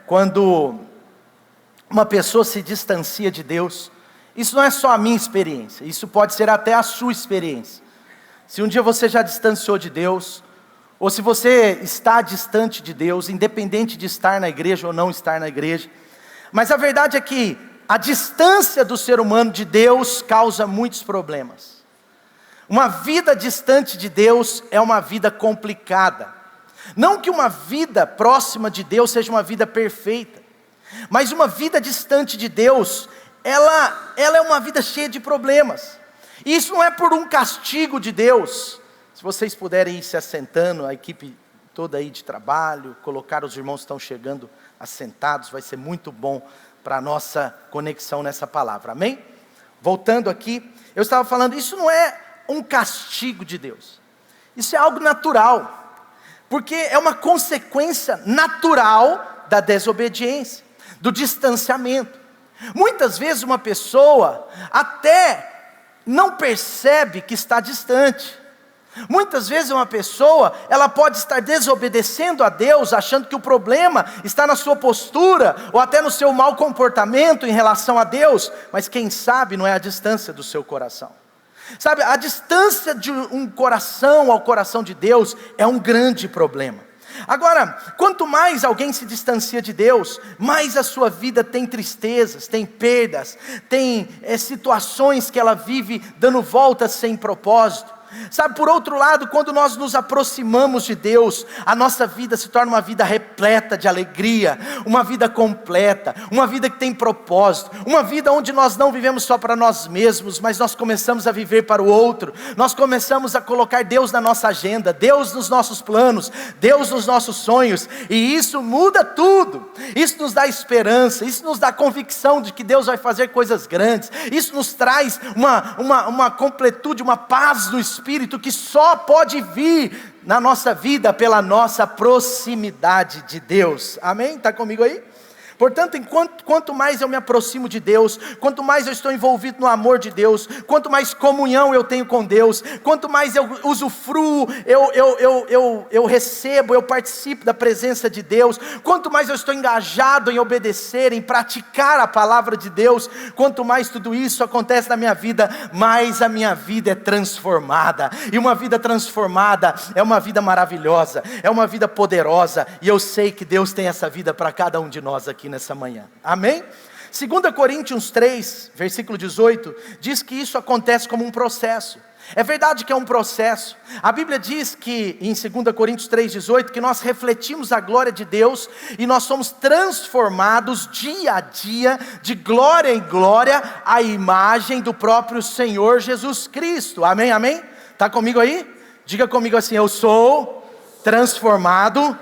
Quando uma pessoa se distancia de Deus, isso não é só a minha experiência, isso pode ser até a sua experiência. Se um dia você já distanciou de Deus, ou se você está distante de Deus, independente de estar na igreja ou não estar na igreja, mas a verdade é que a distância do ser humano de Deus causa muitos problemas. Uma vida distante de Deus é uma vida complicada. Não que uma vida próxima de Deus seja uma vida perfeita, mas uma vida distante de Deus, ela é uma vida cheia de problemas. E isso não é por um castigo de Deus. Se vocês puderem ir se assentando, a equipe toda aí de trabalho, colocar os irmãos que estão chegando assentados, vai ser muito bom para a nossa conexão nessa palavra, amém? Voltando aqui, eu estava falando, isso não é um castigo de Deus, isso é algo natural, porque é uma consequência natural da desobediência, do distanciamento. Muitas vezes uma pessoa até não percebe que está distante. Muitas vezes uma pessoa, ela pode estar desobedecendo a Deus, achando que o problema está na sua postura, ou até no seu mau comportamento em relação a Deus, mas quem sabe não é a distância do seu coração. Sabe, a distância de um coração ao coração de Deus é um grande problema. Agora, quanto mais alguém se distancia de Deus, mais a sua vida tem tristezas, tem perdas, tem situações que ela vive dando voltas sem propósito. Sabe, por outro lado, quando nós nos aproximamos de Deus, a nossa vida se torna uma vida repleta de alegria, uma vida completa, uma vida que tem propósito, uma vida onde nós não vivemos só para nós mesmos, mas nós começamos a viver para o outro, nós começamos a colocar Deus na nossa agenda, Deus nos nossos planos, Deus nos nossos sonhos, e isso muda tudo. Isso nos dá esperança, isso nos dá convicção de que Deus vai fazer coisas grandes, isso nos traz uma completude, uma paz no Espírito, que só pode vir na nossa vida pela nossa proximidade de Deus, amém? Está comigo aí? Portanto, quanto mais eu me aproximo de Deus, quanto mais eu estou envolvido no amor de Deus, quanto mais comunhão eu tenho com Deus, quanto mais eu usufruo, eu recebo, eu participo da presença de Deus, quanto mais eu estou engajado em obedecer, em praticar a palavra de Deus, quanto mais tudo isso acontece na minha vida, mais a minha vida é transformada. E uma vida transformada é uma vida maravilhosa, é uma vida poderosa, e eu sei que Deus tem essa vida para cada um de nós aqui nessa manhã, amém? 2 Coríntios 3, versículo 18, diz que isso acontece como um processo. É verdade que é um processo. A Bíblia diz que em 2 Coríntios 3, 18, que nós refletimos a glória de Deus, e nós somos transformados dia a dia, de glória em glória, à imagem do próprio Senhor Jesus Cristo, amém, amém? Está comigo aí? Diga comigo assim, eu sou transformado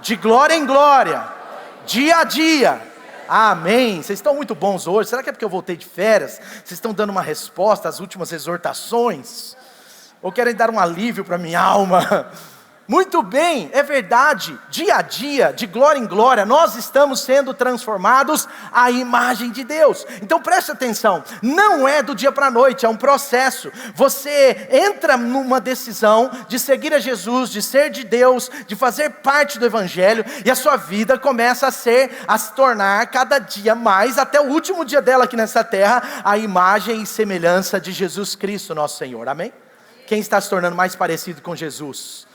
de glória em glória, dia a dia, amém. Vocês estão muito bons hoje, será que é porque eu voltei de férias? Vocês estão dando uma resposta às últimas exortações? Ou querem dar um alívio para minha alma? Muito bem, é verdade, dia a dia, de glória em glória, nós estamos sendo transformados à imagem de Deus. Então preste atenção, não é do dia para a noite, é um processo. Você entra numa decisão de seguir a Jesus, de ser de Deus, de fazer parte do Evangelho, e a sua vida começa a se tornar cada dia mais, até o último dia dela aqui nessa terra, a imagem e semelhança de Jesus Cristo, nosso Senhor, amém? Quem está se tornando mais parecido com Jesus?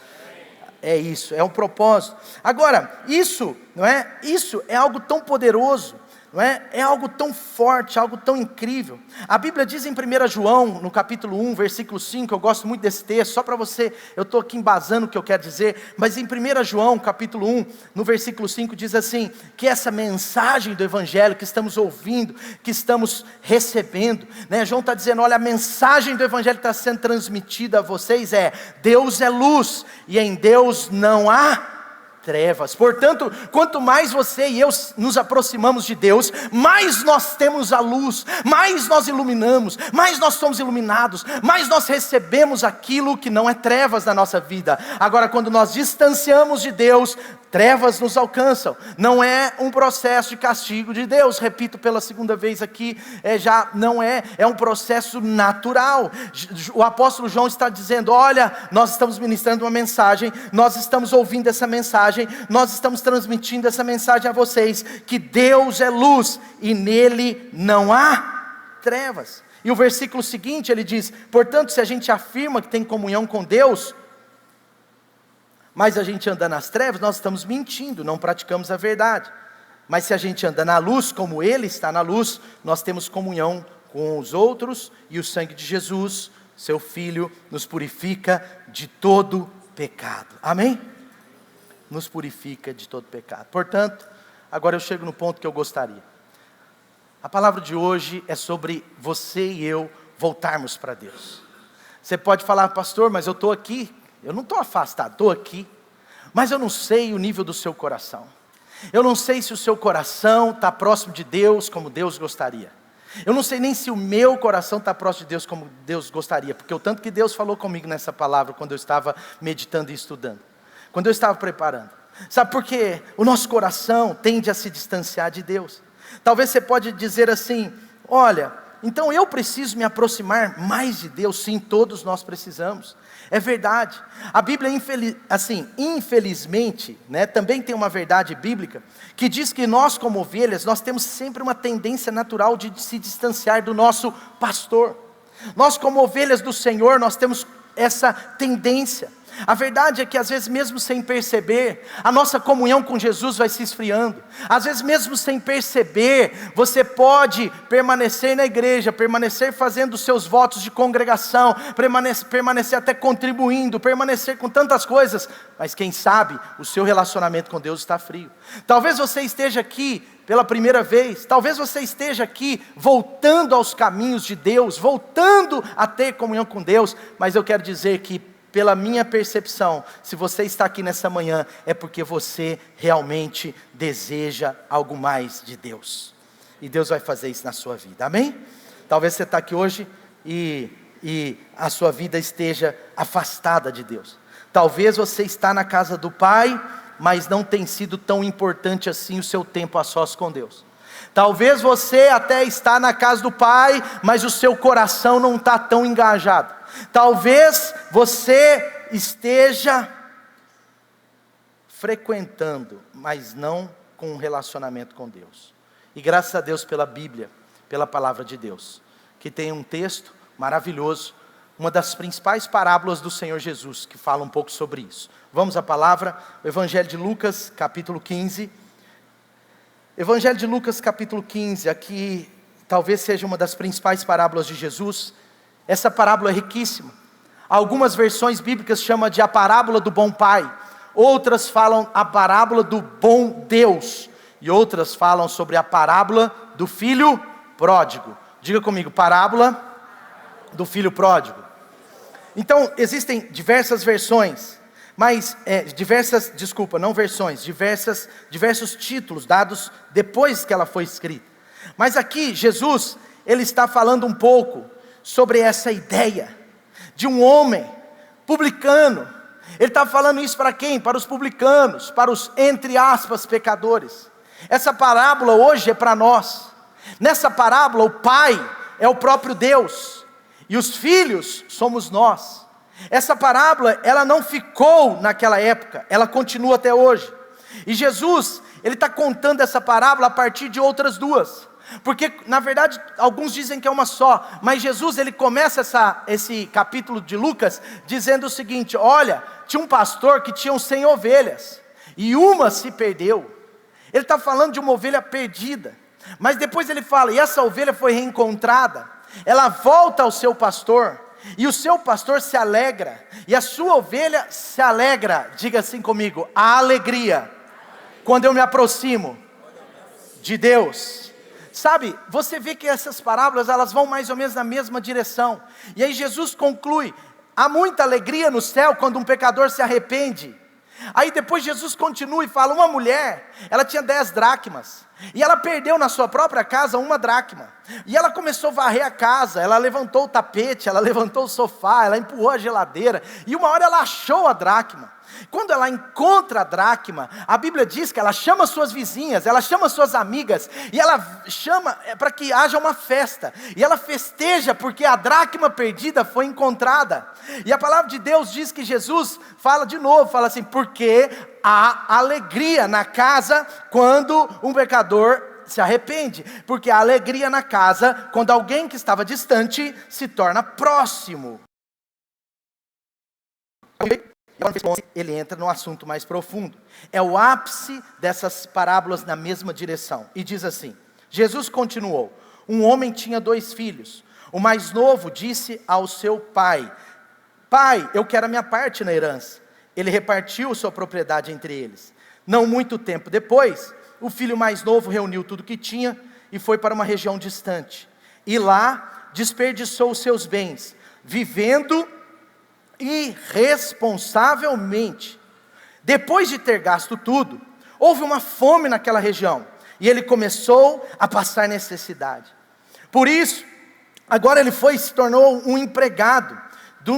É isso, é um propósito. Agora, isso, não é? Isso é algo tão poderoso, não é? É algo tão forte, algo tão incrível. A Bíblia diz em 1 João, no capítulo 1, versículo 5, eu gosto muito desse texto, só para você, eu estou aqui embasando o que eu quero dizer, mas em 1 João, capítulo 1, no versículo 5, diz assim, que essa mensagem do Evangelho que estamos ouvindo, que estamos recebendo, né? João está dizendo, olha, a mensagem do Evangelho que está sendo transmitida a vocês é, Deus é luz, e em Deus não há trevas. Portanto, quanto mais você e eu nos aproximamos de Deus, mais nós temos a luz, mais nós iluminamos, mais nós somos iluminados, mais nós recebemos aquilo que não é trevas na nossa vida. Agora, quando nós distanciamos de Deus, trevas nos alcançam. Não é um processo de castigo de Deus, repito pela segunda vez aqui, já não é um processo natural. O apóstolo João está dizendo, olha, nós estamos ministrando uma mensagem, nós estamos ouvindo essa mensagem, mensagem, nós estamos transmitindo essa mensagem a vocês, que Deus é luz e nele não há trevas. E o versículo seguinte ele diz: portanto, se a gente afirma que tem comunhão com Deus, mas a gente anda nas trevas, nós estamos mentindo, não praticamos a verdade. Mas se a gente anda na luz, como Ele está na luz, nós temos comunhão com os outros, e o sangue de Jesus, seu Filho, nos purifica de todo pecado. Amém? Nos purifica de todo pecado. Portanto, agora eu chego no ponto que eu gostaria. A palavra de hoje é sobre você e eu voltarmos para Deus. Você pode falar: pastor, mas eu estou aqui. Eu não estou afastado, estou aqui. Mas eu não sei o nível do seu coração. Eu não sei se o seu coração está próximo de Deus como Deus gostaria. Eu não sei nem se o meu coração está próximo de Deus como Deus gostaria. Porque o tanto que Deus falou comigo nessa palavra quando eu estava meditando e estudando. Quando eu estava preparando. Sabe por quê? O nosso coração tende a se distanciar de Deus. Talvez você pode dizer assim: olha, então eu preciso me aproximar mais de Deus. Sim, todos nós precisamos. É verdade. A Bíblia, infelizmente, também tem uma verdade bíblica, que diz que nós como ovelhas, nós temos sempre uma tendência natural de se distanciar do nosso pastor. Nós como ovelhas do Senhor, nós temos essa tendência. A verdade é que às vezes mesmo sem perceber, a nossa comunhão com Jesus vai se esfriando. Às vezes mesmo sem perceber, você pode permanecer na igreja, permanecer fazendo os seus votos de congregação, permanecer até contribuindo, permanecer com tantas coisas, mas quem sabe o seu relacionamento com Deus está frio. Talvez você esteja aqui pela primeira vez, talvez você esteja aqui voltando aos caminhos de Deus, voltando a ter comunhão com Deus, mas eu quero dizer que, pela minha percepção, se você está aqui nessa manhã, é porque você realmente deseja algo mais de Deus. E Deus vai fazer isso na sua vida, amém? Talvez você está aqui hoje e a sua vida esteja afastada de Deus. Talvez você está na casa do Pai, mas não tem sido tão importante assim o seu tempo a sós com Deus. Talvez você até está na casa do Pai, mas o seu coração não está tão engajado. Talvez você esteja frequentando, mas não com um relacionamento com Deus. E graças a Deus pela Bíblia, pela palavra de Deus, que tem um texto maravilhoso, uma das principais parábolas do Senhor Jesus, que fala um pouco sobre isso. Vamos à palavra, o Evangelho de Lucas, capítulo 15. Evangelho de Lucas, capítulo 15, aqui talvez seja uma das principais parábolas de Jesus. Essa parábola é riquíssima. Algumas versões bíblicas chamam de a parábola do bom pai. Outras falam a parábola do bom Deus. E outras falam sobre a parábola do filho pródigo. Diga comigo, parábola do filho pródigo. Então, existem diversas versões, mas, diversos títulos dados depois que ela foi escrita. Mas aqui, Jesus, ele está falando um pouco sobre essa ideia de um homem publicano. Ele está falando isso para quem? Para os publicanos, para os, entre aspas, pecadores. Essa parábola hoje é para nós. Nessa parábola o pai é o próprio Deus, e os filhos somos nós. Essa parábola, ela não ficou naquela época, ela continua até hoje. E Jesus, ele está contando essa parábola a partir de outras duas. Porque, na verdade, alguns dizem que é uma só, mas Jesus, ele começa esse capítulo de Lucas, dizendo o seguinte: olha, tinha um pastor que tinha 100 ovelhas, e uma se perdeu. Ele está falando de uma ovelha perdida, mas depois ele fala, e essa ovelha foi reencontrada, ela volta ao seu pastor, e o seu pastor se alegra, e a sua ovelha se alegra. Diga assim comigo: a alegria, quando eu me aproximo de Deus. Sabe, você vê que essas parábolas, elas vão mais ou menos na mesma direção. E aí Jesus conclui: há muita alegria no céu quando um pecador se arrepende. Aí depois Jesus continua e fala: uma mulher, ela tinha 10 dracmas, e ela perdeu na sua própria casa 1 dracma. E ela começou a varrer a casa, ela levantou o tapete, ela levantou o sofá, ela empurrou a geladeira, e uma hora ela achou a dracma. Quando ela encontra a dracma, a Bíblia diz que ela chama suas vizinhas, ela chama suas amigas, e ela chama para que haja uma festa, e ela festeja porque a dracma perdida foi encontrada. E a palavra de Deus diz que Jesus fala de novo, fala assim, porque há alegria na casa quando um pecador se arrepende, porque há alegria na casa quando alguém que estava distante se torna próximo. Ele entra no assunto mais profundo. É o ápice dessas parábolas na mesma direção. E diz assim, Jesus continuou, um homem tinha 2 filhos. O mais novo disse ao seu pai, pai, eu quero a minha parte na herança. Ele repartiu sua propriedade entre eles. Não muito tempo depois, o filho mais novo reuniu tudo que tinha e foi para uma região distante. E lá desperdiçou os seus bens, vivendo irresponsavelmente. Depois de ter gasto tudo, houve uma fome naquela região, e ele começou a passar necessidade. Por isso, agora ele se tornou um empregado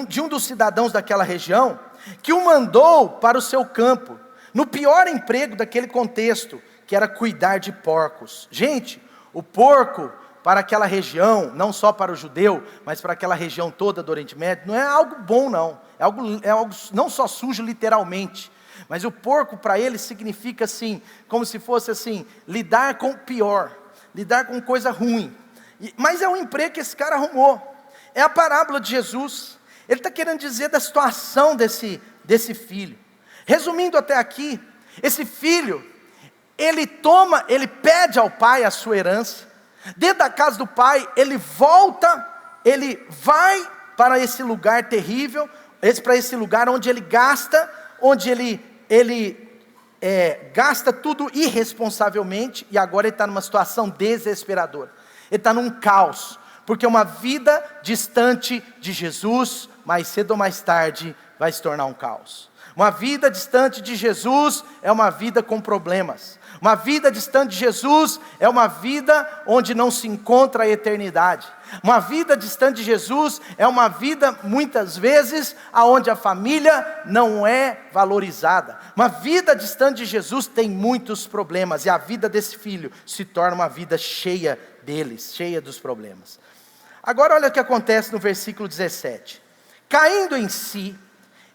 de um dos cidadãos daquela região, que o mandou para o seu campo, no pior emprego daquele contexto, que era cuidar de porcos. Gente, o porco para aquela região, não só para o judeu, mas para aquela região toda do Oriente Médio, não é algo bom não, é algo não só sujo literalmente, mas o porco para ele significa assim, como se fosse assim, lidar com o pior, lidar com coisa ruim, mas é um emprego que esse cara arrumou, é a parábola de Jesus, ele está querendo dizer da situação desse filho. Resumindo até aqui, esse filho, ele pede ao pai a sua herança, dentro da casa do pai, ele volta, ele vai para esse lugar terrível, para esse lugar onde ele gasta, gasta tudo irresponsavelmente, e agora ele está numa situação desesperadora, ele está num caos, porque uma vida distante de Jesus, mais cedo ou mais tarde, vai se tornar um caos. Uma vida distante de Jesus é uma vida com problemas. Uma vida distante de Jesus é uma vida onde não se encontra a eternidade. Uma vida distante de Jesus é uma vida, muitas vezes, onde a família não é valorizada. Uma vida distante de Jesus tem muitos problemas, e a vida desse filho se torna uma vida cheia deles, cheia dos problemas. Agora olha o que acontece no versículo 17. Caindo em si,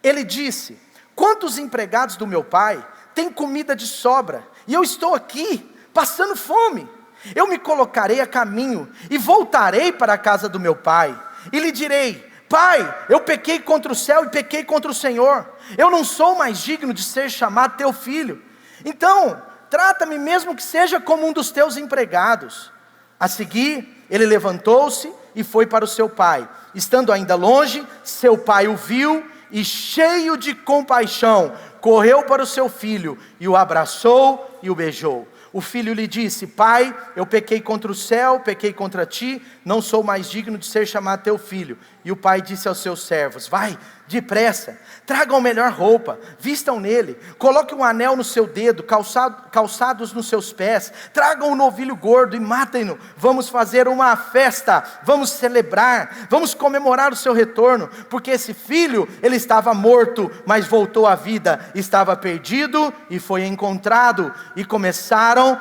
ele disse, quantos empregados do meu pai têm comida de sobra, e eu estou aqui, passando fome? Eu me colocarei a caminho, e voltarei para a casa do meu pai, e lhe direi, pai, eu pequei contra o céu, e pequei contra o Senhor, eu não sou mais digno de ser chamado teu filho, então, trata-me mesmo que seja como um dos teus empregados. A seguir, ele levantou-se, e foi para o seu pai. Estando ainda longe, seu pai o viu, e cheio de compaixão, correu para o seu filho, e o abraçou e o beijou. O filho lhe disse, pai, eu pequei contra o céu, pequei contra ti, não sou mais digno de ser chamado teu filho. E o pai disse aos seus servos, vai, depressa, tragam melhor roupa, vistam nele, coloquem um anel no seu dedo, calçados nos seus pés, tragam um novilho gordo e matem-no, vamos fazer uma festa, vamos celebrar, vamos comemorar o seu retorno, porque esse filho, ele estava morto, mas voltou à vida, estava perdido e foi encontrado, e começaram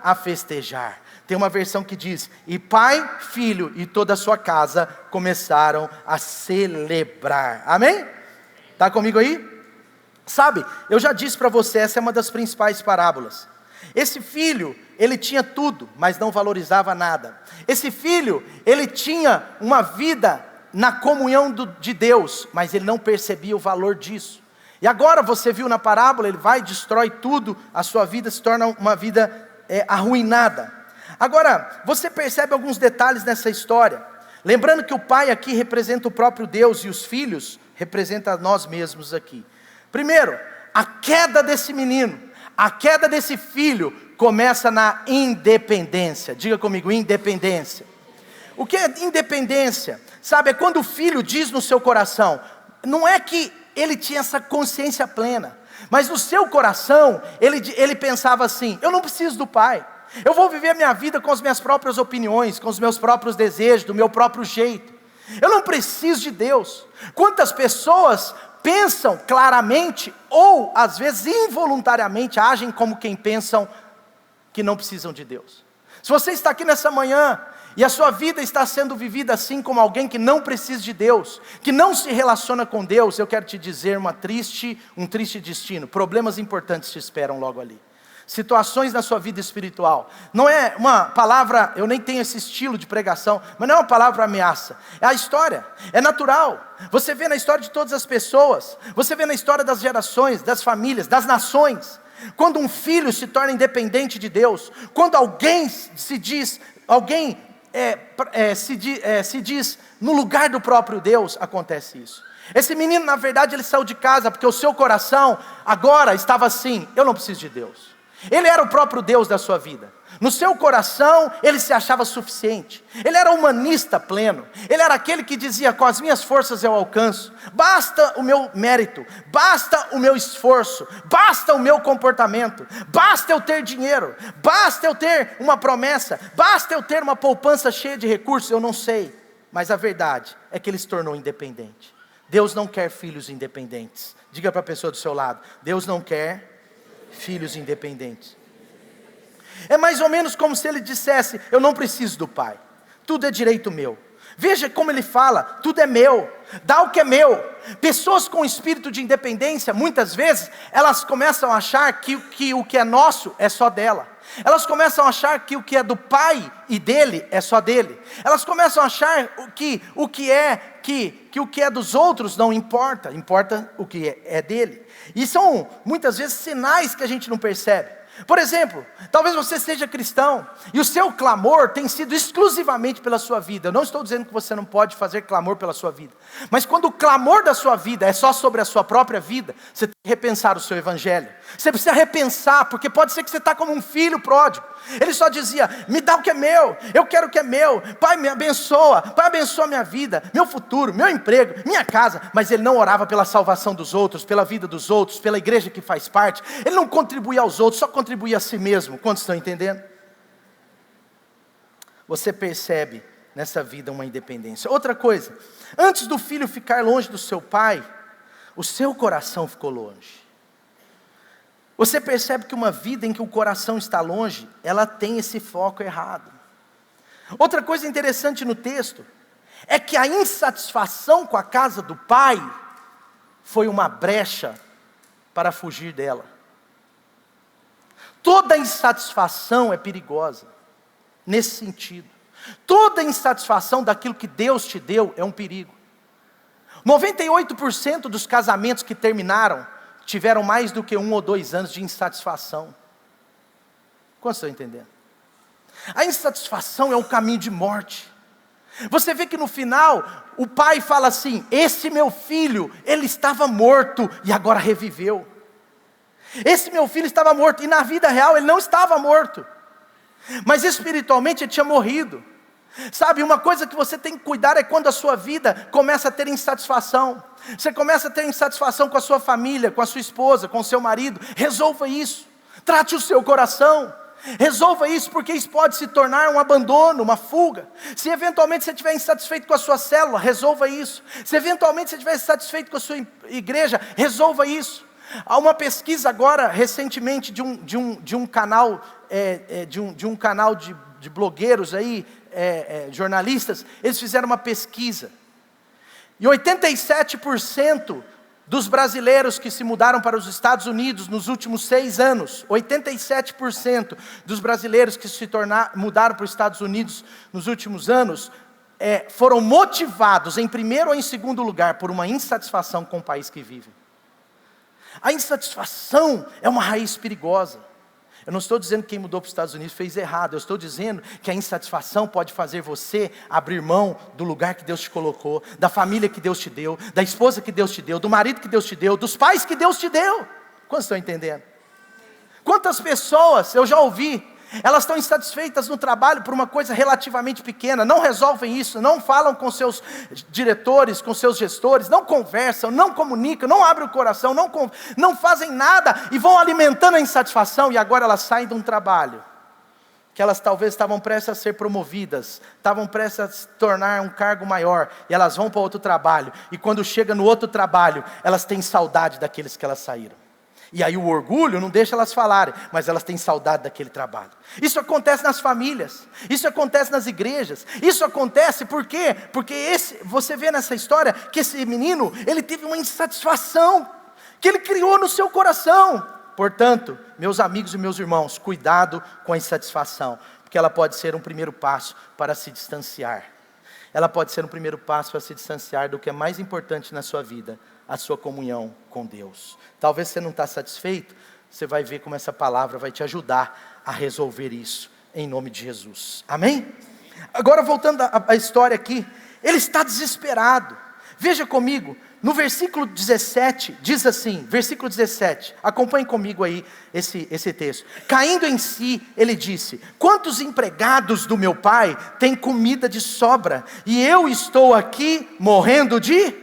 a festejar. Tem uma versão que diz, e pai, filho e toda a sua casa começaram a celebrar. Amém? Está comigo aí? Sabe, eu já disse para você, essa é uma das principais parábolas. Esse filho, ele tinha tudo, mas não valorizava nada. Esse filho, ele tinha uma vida na comunhão de Deus, mas ele não percebia o valor disso. E agora você viu na parábola, ele vai, destrói tudo, a sua vida se torna uma vida arruinada. Agora, você percebe alguns detalhes nessa história, lembrando que o pai aqui representa o próprio Deus, e os filhos representam nós mesmos aqui. Primeiro, a queda desse menino, a queda desse filho, começa na independência. Diga comigo, independência. O que é independência? Sabe, é quando o filho diz no seu coração, não é que ele tinha essa consciência plena, mas no seu coração, ele pensava assim, eu não preciso do pai, eu vou viver a minha vida com as minhas próprias opiniões, com os meus próprios desejos, do meu próprio jeito, eu não preciso de Deus. Quantas pessoas pensam claramente, ou às vezes involuntariamente agem como quem pensam que não precisam de Deus. Se você está aqui nessa manhã, e a sua vida está sendo vivida assim como alguém que não precisa de Deus, que não se relaciona com Deus, eu quero te dizer um triste destino. Problemas importantes te esperam logo ali. Situações na sua vida espiritual. Não é uma palavra, eu nem tenho esse estilo de pregação, mas não é uma palavra ameaça. É a história, é natural. Você vê na história de todas as pessoas, você vê na história das gerações, das famílias, das nações. Quando um filho se torna independente de Deus, quando alguém se diz no lugar do próprio Deus, acontece isso. Esse menino, na verdade, ele saiu de casa porque o seu coração agora estava assim: eu não preciso de Deus. Ele era o próprio Deus da sua vida. No seu coração, ele se achava suficiente. Ele era humanista pleno. Ele era aquele que dizia: com as minhas forças eu alcanço. Basta o meu mérito, basta o meu esforço, basta o meu comportamento, basta eu ter dinheiro, basta eu ter uma promessa, basta eu ter uma poupança cheia de recursos. Eu não sei, mas a verdade é que ele se tornou independente. Deus não quer filhos independentes. Diga para a pessoa do seu lado: Deus não quer filhos independentes. É mais ou menos como se ele dissesse: eu não preciso do pai, tudo é direito meu. Veja como ele fala: tudo é meu, dá o que é meu. Pessoas com espírito de independência, muitas vezes, elas começam a achar que o que é nosso é só dela. Elas começam a achar que o que é do pai e dele é só dele. Elas começam a achar que o que é dos outros não importa, importa o que é dele. E são muitas vezes sinais que a gente não percebe. Por exemplo, talvez você seja cristão e o seu clamor tem sido exclusivamente pela sua vida. Eu não estou dizendo que você não pode fazer clamor pela sua vida, mas quando o clamor da sua vida é só sobre a sua própria vida, você tem que repensar o seu evangelho. Você precisa repensar, porque pode ser que você está como um filho pródigo. Ele só dizia: me dá o que é meu, eu quero o que é meu. Pai, me abençoa, Pai, abençoa minha vida, meu futuro, meu emprego, minha casa. Mas ele não orava pela salvação dos outros, pela vida dos outros, pela igreja que faz parte. Ele não contribuía aos outros, só contribuía a si mesmo. Quantos estão entendendo? Você percebe nessa vida uma independência. Outra coisa: antes do filho ficar longe do seu pai, o seu coração ficou longe. Você percebe que uma vida em que o coração está longe, ela tem esse foco errado. Outra coisa interessante no texto é que a insatisfação com a casa do pai foi uma brecha para fugir dela. Toda insatisfação é perigosa, nesse sentido. Toda insatisfação daquilo que Deus te deu é um perigo. 98% dos casamentos que terminaram tiveram mais do que 1 ou 2 anos de insatisfação. Quantos estão entendendo? A insatisfação é um caminho de morte. Você vê que no final, o pai fala assim: esse meu filho, ele estava morto e agora reviveu. Esse meu filho estava morto, e na vida real ele não estava morto, mas espiritualmente ele tinha morrido. Sabe, uma coisa que você tem que cuidar é quando a sua vida começa a ter insatisfação. Você começa a ter insatisfação com a sua família, com a sua esposa, com o seu marido. Resolva isso, trate o seu coração. Resolva isso, porque isso pode se tornar um abandono, uma fuga. Se eventualmente você estiver insatisfeito com a sua célula, resolva isso. Se eventualmente você estiver insatisfeito com a sua igreja, resolva isso. Há uma pesquisa agora, recentemente, de um canal de blogueiros aí, jornalistas. Eles fizeram uma pesquisa, e 87% dos brasileiros que se mudaram para os Estados Unidos nos últimos 6 anos, 87% dos brasileiros que mudaram para os Estados Unidos nos últimos anos, foram motivados, em primeiro ou em segundo lugar, por uma insatisfação com o país que vivem. A insatisfação é uma raiz perigosa. Eu não estou dizendo que quem mudou para os Estados Unidos fez errado. Eu estou dizendo que a insatisfação pode fazer você abrir mão do lugar que Deus te colocou, da família que Deus te deu, da esposa que Deus te deu, do marido que Deus te deu, dos pais que Deus te deu. Quantos estão entendendo? Quantas pessoas eu já ouvi, elas estão insatisfeitas no trabalho por uma coisa relativamente pequena, não resolvem isso, não falam com seus diretores, com seus gestores, não conversam, não comunicam, não abrem o coração, não fazem nada, e vão alimentando a insatisfação, e agora elas saem de um trabalho que elas talvez estavam prestes a ser promovidas, estavam prestes a se tornar um cargo maior, e elas vão para outro trabalho, e quando chega no outro trabalho, elas têm saudade daqueles que elas saíram. E aí o orgulho não deixa elas falarem, mas elas têm saudade daquele trabalho. Isso acontece nas famílias, isso acontece nas igrejas, isso acontece por quê? Porque você vê nessa história que esse menino, ele teve uma insatisfação, que ele criou no seu coração. Portanto, meus amigos e meus irmãos, cuidado com a insatisfação, porque ela pode ser um primeiro passo para se distanciar. Ela pode ser um primeiro passo para se distanciar do que é mais importante na sua vida, a sua comunhão com Deus. Talvez você não está satisfeito, você vai ver como essa palavra vai te ajudar a resolver isso, em nome de Jesus. Amém? Agora voltando à história aqui, ele está desesperado. Veja comigo, no versículo 17, diz assim, versículo 17, acompanhe comigo aí esse texto. Caindo em si, ele disse: quantos empregados do meu pai têm comida de sobra, e eu estou aqui morrendo de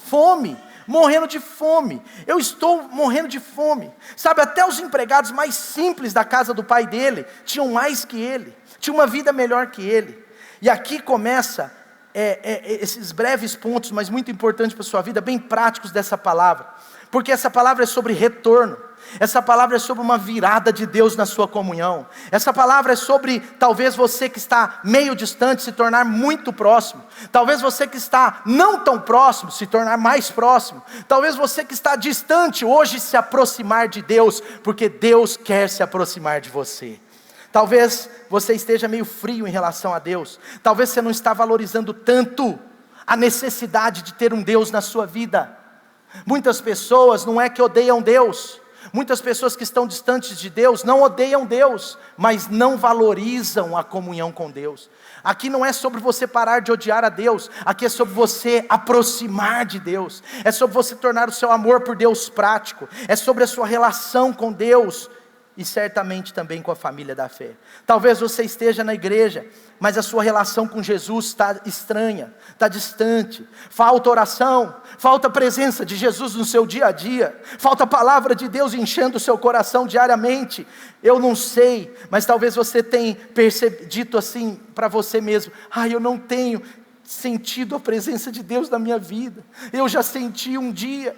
fome. Morrendo de fome, eu estou morrendo de fome. Sabe, até os empregados mais simples da casa do pai dele, tinham mais que ele, tinham uma vida melhor que ele. E aqui começa esses breves pontos, mas muito importantes para a sua vida, bem práticos dessa palavra. Porque essa palavra é sobre retorno. Essa palavra é sobre uma virada de Deus na sua comunhão. Essa palavra é sobre, talvez você que está meio distante se tornar muito próximo. Talvez você que está não tão próximo se tornar mais próximo. Talvez você que está distante hoje se aproximar de Deus, porque Deus quer se aproximar de você. Talvez você esteja meio frio em relação a Deus. Talvez você não está valorizando tanto a necessidade de ter um Deus na sua vida. Muitas pessoas não é que odeiam Deus. Muitas pessoas que estão distantes de Deus não odeiam Deus, mas não valorizam a comunhão com Deus. Aqui não é sobre você parar de odiar a Deus, aqui é sobre você aproximar de Deus, é sobre você tornar o seu amor por Deus prático, é sobre a sua relação com Deus, e certamente também com a família da fé. Talvez você esteja na igreja, mas a sua relação com Jesus está estranha, está distante. Falta oração, falta a presença de Jesus no seu dia a dia, falta a palavra de Deus enchendo o seu coração diariamente. Eu não sei, mas talvez você tenha dito assim para você mesmo: eu não tenho sentido a presença de Deus na minha vida. Eu já senti um dia,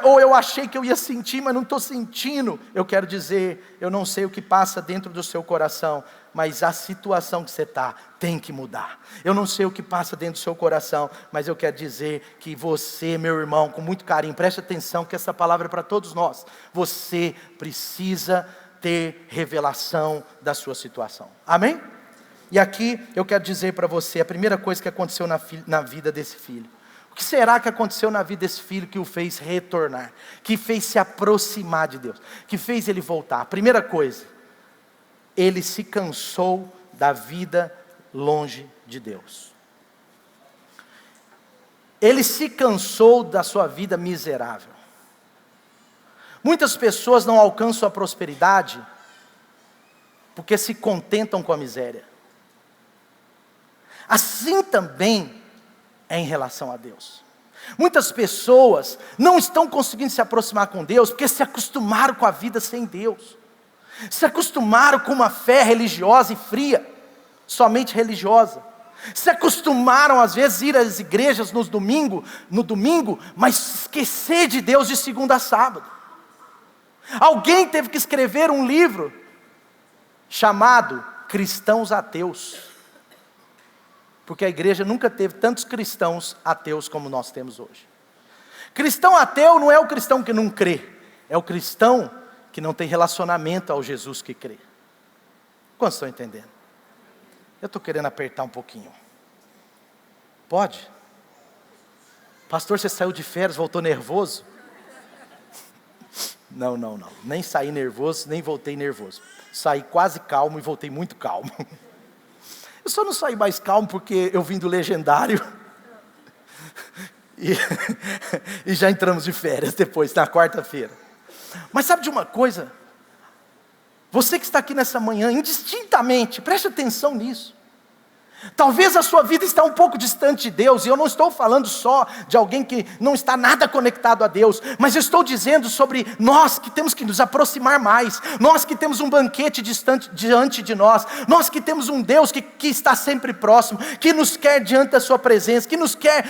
ou eu achei que eu ia sentir, mas não estou sentindo. Eu quero dizer, eu não sei o que passa dentro do seu coração, mas a situação que você está tem que mudar. Eu não sei o que passa dentro do seu coração, mas eu quero dizer que você, meu irmão, com muito carinho, preste atenção que essa palavra é para todos nós. Você precisa ter revelação da sua situação. Amém? E aqui eu quero dizer para você a primeira coisa que aconteceu na vida desse filho. O que será que aconteceu na vida desse filho que o fez retornar? Que fez se aproximar de Deus? Que fez ele voltar? A primeira coisa, ele se cansou da vida longe de Deus. Ele se cansou da sua vida miserável. Muitas pessoas não alcançam a prosperidade porque se contentam com a miséria. Assim também é em relação a Deus. Muitas pessoas não estão conseguindo se aproximar com Deus porque se acostumaram com a vida sem Deus. Se acostumaram com uma fé religiosa e fria, somente religiosa. Se acostumaram às vezes a ir às igrejas no domingo, mas esquecer de Deus de segunda a sábado. Alguém teve que escrever um livro chamado Cristãos Ateus. Porque a igreja nunca teve tantos cristãos ateus como nós temos hoje. Cristão ateu não é o cristão que não crê, é o cristão que não tem relacionamento ao Jesus que crê. Quantos estão entendendo? Eu estou querendo apertar um pouquinho. Pode? Pastor, você saiu de férias, voltou nervoso? Não. Nem saí nervoso, nem voltei nervoso. Saí quase calmo e voltei muito calmo. Eu só não saí mais calmo porque eu vim do legendário. E já entramos de férias depois, na quarta-feira. Mas sabe de uma coisa? Você que está aqui nessa manhã, indistintamente, preste atenção nisso. Talvez a sua vida está um pouco distante de Deus, e eu não estou falando só de alguém que não está nada conectado a Deus, mas eu estou dizendo sobre nós que temos que nos aproximar mais, nós que temos um banquete distante diante de nós, nós que temos um Deus que está sempre próximo, que nos quer diante da sua presença, que nos quer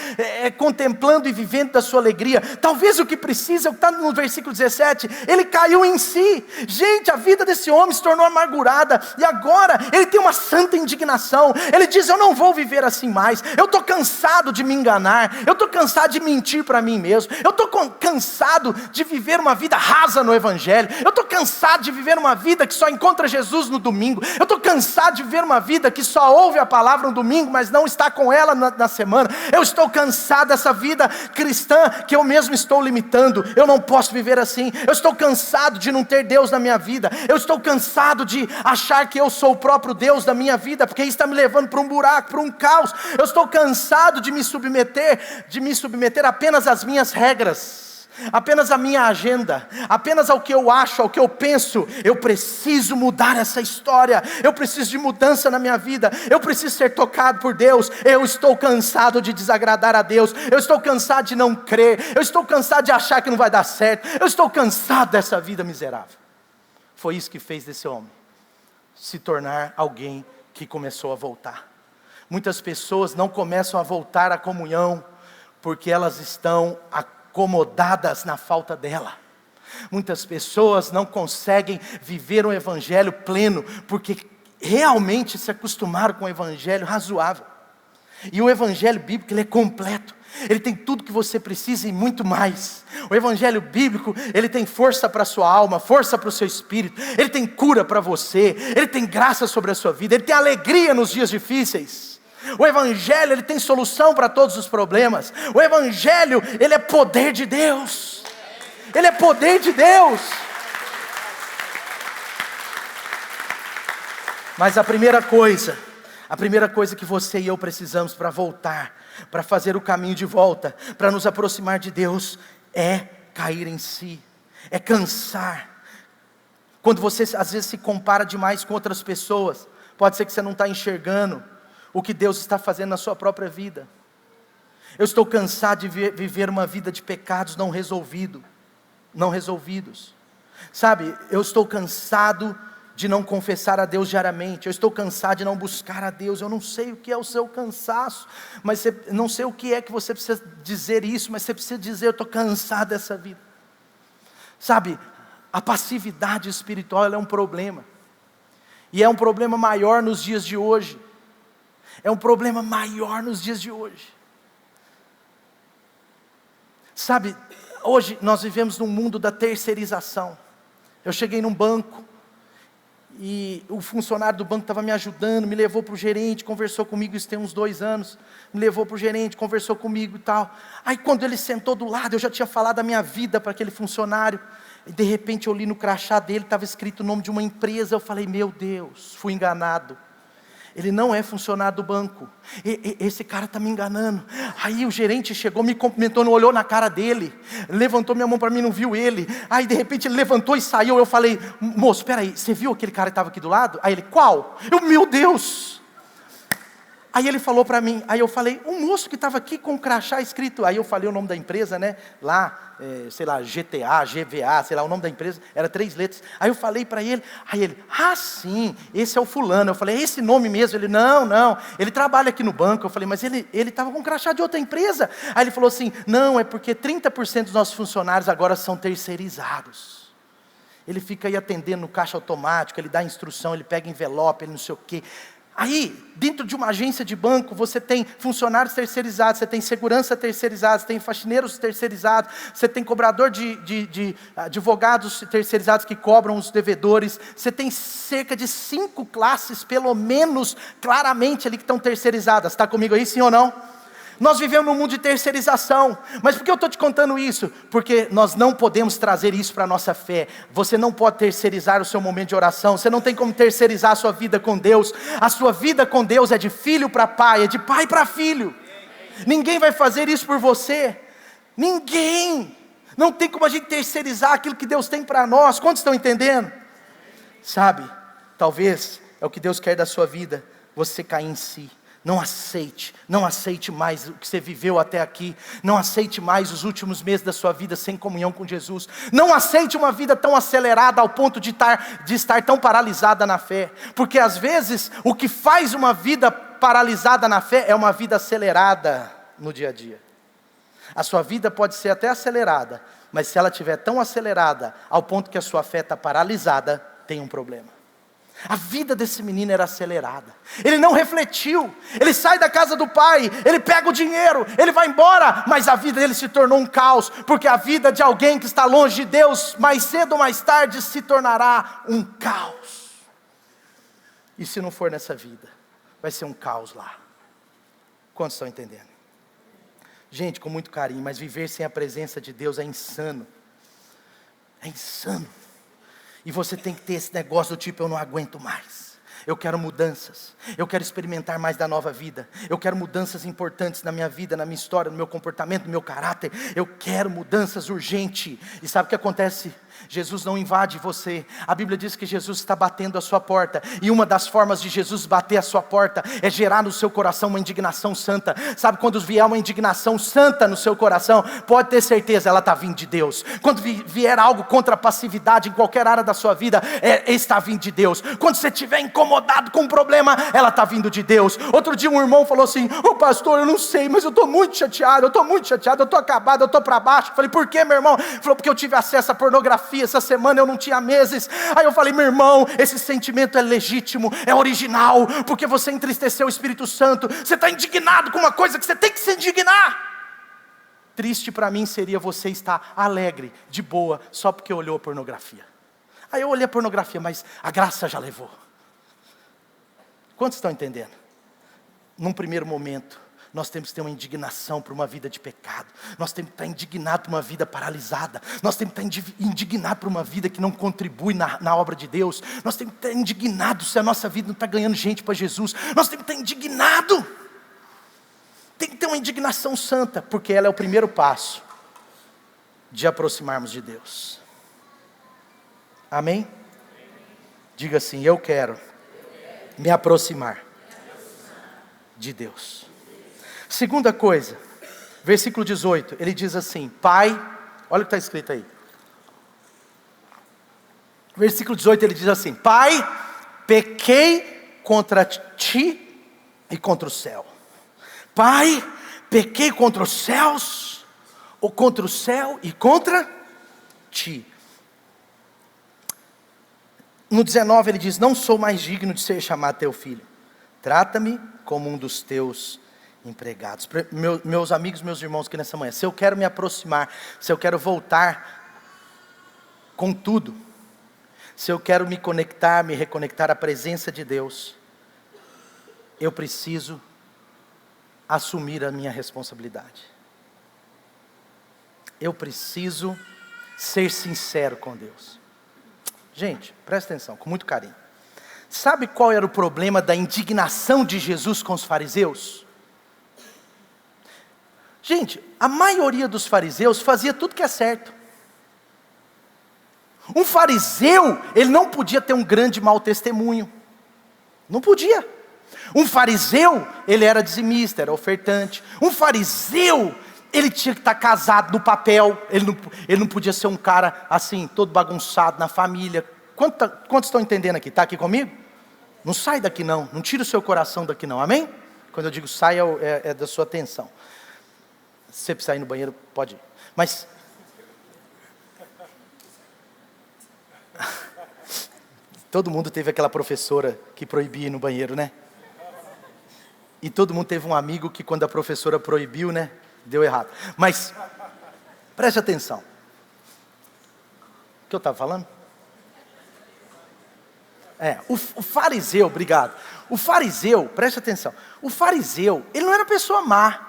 contemplando e vivendo da sua alegria. Talvez o que precisa, está no versículo 17, ele caiu em si. Gente, a vida desse homem se tornou amargurada, e agora ele tem uma santa indignação. Ele diz: eu não vou viver assim mais, eu estou cansado de me enganar, eu estou cansado de mentir para mim mesmo, eu estou cansado de viver uma vida rasa no Evangelho, eu estou cansado de viver uma vida que só encontra Jesus no domingo, eu estou cansado de viver uma vida que só ouve a palavra no domingo, mas não está com ela na semana. Eu estou cansado dessa vida cristã que eu mesmo estou limitando, eu não posso viver assim. Eu estou cansado de não ter Deus na minha vida, eu estou cansado de achar que eu sou o próprio Deus da minha vida, porque isso está me levando para um buraco, para um caos. Eu estou cansado de me submeter apenas às minhas regras, apenas à minha agenda, apenas ao que eu acho, ao que eu penso. Eu preciso mudar essa história, eu preciso de mudança na minha vida, eu preciso ser tocado por Deus. Eu estou cansado de desagradar a Deus, eu estou cansado de não crer, eu estou cansado de achar que não vai dar certo, eu estou cansado dessa vida miserável. Foi isso que fez desse homem se tornar alguém que começou a voltar. Muitas pessoas não começam a voltar à comunhão porque elas estão acomodadas na falta dela. Muitas pessoas não conseguem viver um evangelho pleno porque realmente se acostumaram com o evangelho razoável. E o evangelho bíblico, ele é completo. Ele tem tudo que você precisa e muito mais. O evangelho bíblico, ele tem força para a sua alma, força para o seu espírito, ele tem cura para você, ele tem graça sobre a sua vida, ele tem alegria nos dias difíceis. O evangelho, ele tem solução para todos os problemas. O evangelho, ele é poder de Deus. Ele é poder de Deus. Mas a primeira coisa que você e eu precisamos para voltar, para fazer o caminho de volta, para nos aproximar de Deus, é cair em si, é cansar. Quando você às vezes se compara demais com outras pessoas, pode ser que você não está enxergando o que Deus está fazendo na sua própria vida. Eu estou cansado de viver uma vida de pecados não resolvidos. Sabe, eu estou cansado de não confessar a Deus diariamente, eu estou cansado de não buscar a Deus. Eu não sei o que é o seu cansaço, mas não sei o que é que você precisa dizer isso, mas você precisa dizer: eu estou cansado dessa vida. Sabe, a passividade espiritual, ela é um problema, e é um problema maior nos dias de hoje. É um problema maior nos dias de hoje. Sabe, hoje nós vivemos num mundo da terceirização. Eu cheguei num banco, e o funcionário do banco estava me ajudando, me levou para o gerente, conversou comigo, isso tem uns 2 anos, me levou para o gerente, conversou comigo e tal. Aí quando ele sentou do lado, eu já tinha falado da minha vida para aquele funcionário, e de repente eu li no crachá dele, estava escrito o nome de uma empresa. Eu falei: meu Deus, fui enganado. Ele não é funcionário do banco, esse cara está me enganando. Aí o gerente chegou, me cumprimentou, não olhou na cara dele, levantou minha mão para mim, não viu ele. Aí de repente ele levantou e saiu. Eu falei: moço, espera aí, você viu aquele cara que estava aqui do lado? Aí ele: qual? Meu Deus. Aí ele falou para mim, aí eu falei: um moço que estava aqui com um crachá escrito. Aí eu falei o nome da empresa, né, lá, sei lá, GTA, GVA, sei lá, o nome da empresa, era 3 letras. Aí eu falei para ele, aí ele: ah sim, esse é o fulano. Eu falei: é esse nome mesmo? Ele: não, ele trabalha aqui no banco. Eu falei: mas ele estava com um crachá de outra empresa. Aí ele falou assim: não, é porque 30% dos nossos funcionários agora são terceirizados. Ele fica aí atendendo no caixa automático, ele dá instrução, ele pega envelope, ele não sei o quê. Aí, dentro de uma agência de banco, você tem funcionários terceirizados, você tem segurança terceirizada, você tem faxineiros terceirizados, você tem cobrador de advogados terceirizados que cobram os devedores, você tem cerca de 5 classes, pelo menos, claramente ali que estão terceirizadas. Está comigo aí, sim ou não? Nós vivemos num mundo de terceirização. Mas por que eu estou te contando isso? Porque nós não podemos trazer isso para a nossa fé. Você não pode terceirizar o seu momento de oração. Você não tem como terceirizar a sua vida com Deus. A sua vida com Deus é de filho para pai, é de pai para filho. Ninguém vai fazer isso por você. Ninguém. Não tem como a gente terceirizar aquilo que Deus tem para nós. Quantos estão entendendo? Sabe, talvez é o que Deus quer da sua vida, você cair em si. Não aceite mais o que você viveu até aqui. Não aceite mais os últimos meses da sua vida sem comunhão com Jesus. Não aceite uma vida tão acelerada ao ponto de estar tão paralisada na fé. Porque às vezes o que faz uma vida paralisada na fé é uma vida acelerada no dia a dia. A sua vida pode ser até acelerada, mas se ela estiver tão acelerada ao ponto que a sua fé está paralisada, tem um problema. A vida desse menino era acelerada. Ele não refletiu. Ele sai da casa do pai, ele pega o dinheiro, ele vai embora, mas a vida dele se tornou um caos, porque a vida de alguém que está longe de Deus, mais cedo ou mais tarde, se tornará um caos. E se não for nessa vida, vai ser um caos lá. Quantos estão entendendo? Gente, com muito carinho, mas viver sem a presença de Deus é insano. É insano. E você tem que ter esse negócio do tipo, eu não aguento mais. Eu quero mudanças. Eu quero experimentar mais da nova vida. Eu quero mudanças importantes na minha vida, na minha história, no meu comportamento, no meu caráter. Eu quero mudanças urgentes. E sabe o que acontece? Jesus não invade você. A Bíblia diz que Jesus está batendo a sua porta. E uma das formas de Jesus bater a sua porta é gerar no seu coração uma indignação santa. Sabe, quando vier uma indignação santa no seu coração, pode ter certeza, ela está vindo de Deus. Quando vier algo contra a passividade em qualquer área da sua vida, está vindo de Deus. Quando você estiver incomodado com um problema, ela está vindo de Deus. Outro dia um irmão falou assim: pastor, eu não sei, mas eu estou muito chateado, eu estou acabado, eu estou para baixo. Eu falei: por que, meu irmão? Ele falou: porque eu tive acesso à pornografia essa semana, eu não tinha meses. Aí eu falei: meu irmão, esse sentimento é legítimo, é original, porque você entristeceu o Espírito Santo. Você está indignado com uma coisa que você tem que se indignar. Triste para mim seria você estar alegre, de boa, só porque olhou a pornografia. Aí eu olhei a pornografia, mas a graça já levou. Quantos estão entendendo? Num primeiro momento, nós temos que ter uma indignação por uma vida de pecado. Nós temos que estar indignados por uma vida paralisada. Nós temos que estar indignados por uma vida que não contribui na obra de Deus. Nós temos que estar indignados se a nossa vida não está ganhando gente para Jesus. Nós temos que estar indignados. Tem que ter uma indignação santa, porque ela é o primeiro passo de aproximarmos de Deus. Amém? Diga assim: eu quero me aproximar de Deus. Segunda coisa, versículo 18, ele diz assim: Pai, olha o que está escrito aí. Versículo 18 ele diz assim: Pai, pequei contra ti e contra o céu. Pai, pequei contra os céus, ou contra o céu e contra ti. No 19 ele diz: não sou mais digno de ser chamado teu filho. Trata-me como um dos teus empregados. Meus amigos, meus irmãos aqui nessa manhã, se eu quero me aproximar, se eu quero voltar com tudo, se eu quero me conectar, me reconectar à presença de Deus, eu preciso assumir a minha responsabilidade. Eu preciso ser sincero com Deus. Gente, presta atenção, com muito carinho. Sabe qual era o problema da indignação de Jesus com os fariseus? Gente, a maioria dos fariseus fazia tudo que é certo. Um fariseu, ele não podia ter um grande mau testemunho. Não podia. Um fariseu, ele era dizimista, era ofertante. Um fariseu, ele tinha que estar casado no papel. Ele não podia ser um cara assim, todo bagunçado na família. Quantos estão entendendo aqui? Está aqui comigo? Não sai daqui não. Não tira o seu coração daqui não. Amém? Quando eu digo sai, é da sua atenção. Se você precisar ir no banheiro, pode ir. Mas todo mundo teve aquela professora que proibia ir no banheiro, né? E todo mundo teve um amigo que quando a professora proibiu, né, deu errado. Mas preste atenção. O que eu estava falando? O fariseu, obrigado. O fariseu, preste atenção. O fariseu, ele não era uma pessoa má.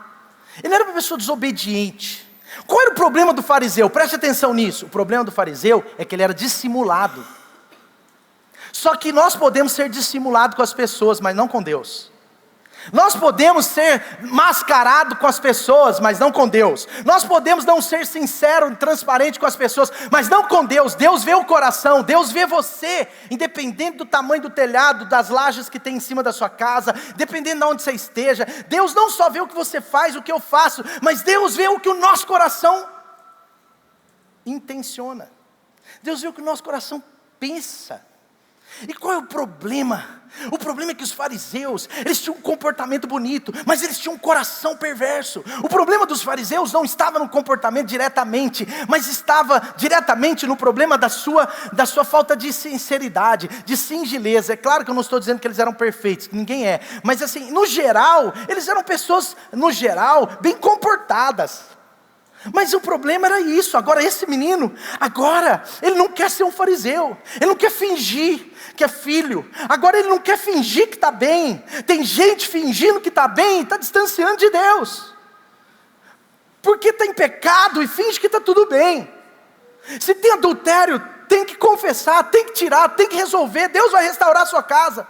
Ele não era uma pessoa desobediente. Qual era o problema do fariseu? Preste atenção nisso. O problema do fariseu é que ele era dissimulado. Só que nós podemos ser dissimulados com as pessoas, mas não com Deus. Nós podemos ser mascarados com as pessoas, mas não com Deus. Nós podemos não ser sincero e transparente com as pessoas, mas não com Deus. Deus vê o coração, Deus vê você, independente do tamanho do telhado, das lajes que tem em cima da sua casa, dependendo de onde você esteja. Deus não só vê o que você faz, o que eu faço, mas Deus vê o que o nosso coração intenciona. Deus vê o que o nosso coração pensa. E qual é o problema? O problema é que os fariseus, eles tinham um comportamento bonito, mas eles tinham um coração perverso. O problema dos fariseus não estava no comportamento diretamente, mas estava diretamente no problema da sua falta de sinceridade, de singeleza. É claro que eu não estou dizendo que eles eram perfeitos, que ninguém é, mas assim, no geral, eles eram pessoas, no geral, bem comportadas. Mas o problema era isso. Agora esse menino, ele não quer ser um fariseu, ele não quer fingir que é filho, agora ele não quer fingir que está bem. Tem gente fingindo que está bem, está distanciando de Deus, porque está em pecado e finge que está tudo bem. Se tem adultério, tem que confessar, tem que tirar, tem que resolver, Deus vai restaurar a sua casa.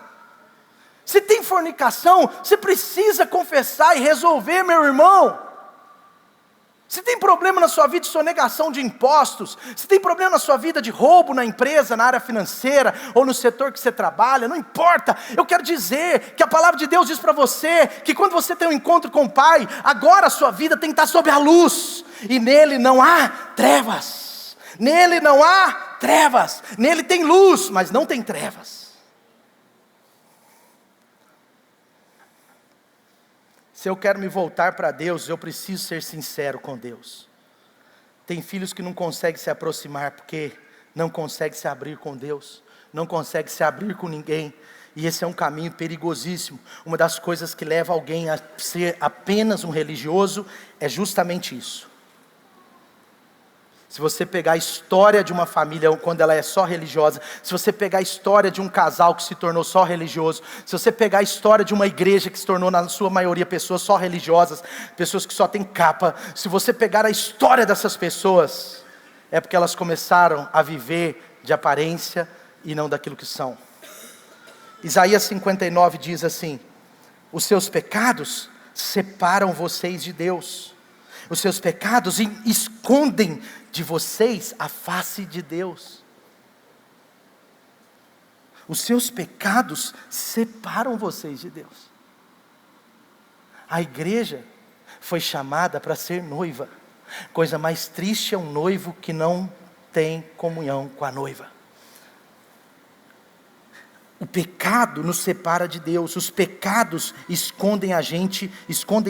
Se tem fornicação, você precisa confessar e resolver, meu irmão. Se tem problema na sua vida de sonegação de impostos, se tem problema na sua vida de roubo na empresa, na área financeira, ou no setor que você trabalha, não importa. Eu quero dizer que a palavra de Deus diz para você, que quando você tem um encontro com o Pai, agora a sua vida tem que estar sob a luz, e nele não há trevas. Nele não há trevas. Nele tem luz, mas não tem trevas. Se eu quero me voltar para Deus, eu preciso ser sincero com Deus. Tem filhos que não conseguem se aproximar porque não conseguem se abrir com Deus, não conseguem se abrir com ninguém, e esse é um caminho perigosíssimo. Uma das coisas que leva alguém a ser apenas um religioso é justamente isso. Se você pegar a história de uma família quando ela é só religiosa, se você pegar a história de um casal que se tornou só religioso, se você pegar a história de uma igreja que se tornou na sua maioria pessoas só religiosas, pessoas que só têm capa, se você pegar a história dessas pessoas, é porque elas começaram a viver de aparência e não daquilo que são. Isaías 59 diz assim: os seus pecados separam vocês de Deus, os seus pecados escondem de vocês a face de Deus. Os seus pecados separam vocês de Deus. A igreja foi chamada para ser noiva. Coisa mais triste é um noivo que não tem comunhão com a noiva. O pecado nos separa de Deus. Os pecados escondem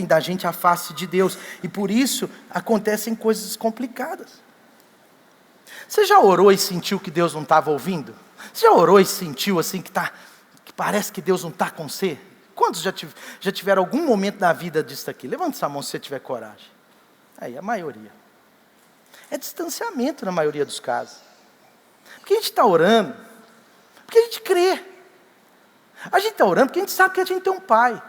da gente a face de Deus. E por isso acontecem coisas complicadas. Você já orou e sentiu que Deus não estava ouvindo? Você já orou e sentiu assim que parece que Deus não está com você? Quantos já tiveram algum momento na vida disso aqui? Levanta essa mão se você tiver coragem. Aí, a maioria. É distanciamento na maioria dos casos. Porque a gente está orando, porque a gente crê. A gente está orando porque a gente sabe que a gente tem um pai.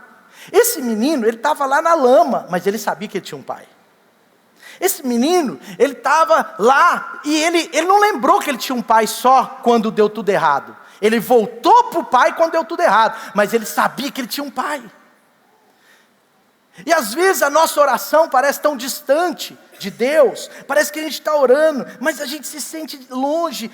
Esse menino, ele estava lá na lama, mas ele sabia que ele tinha um pai. Esse menino, ele estava lá, e ele não lembrou que ele tinha um pai só quando deu tudo errado. Ele voltou para o pai quando deu tudo errado, mas ele sabia que ele tinha um pai. E às vezes a nossa oração parece tão distante de Deus, parece que a gente está orando, mas a gente se sente longe.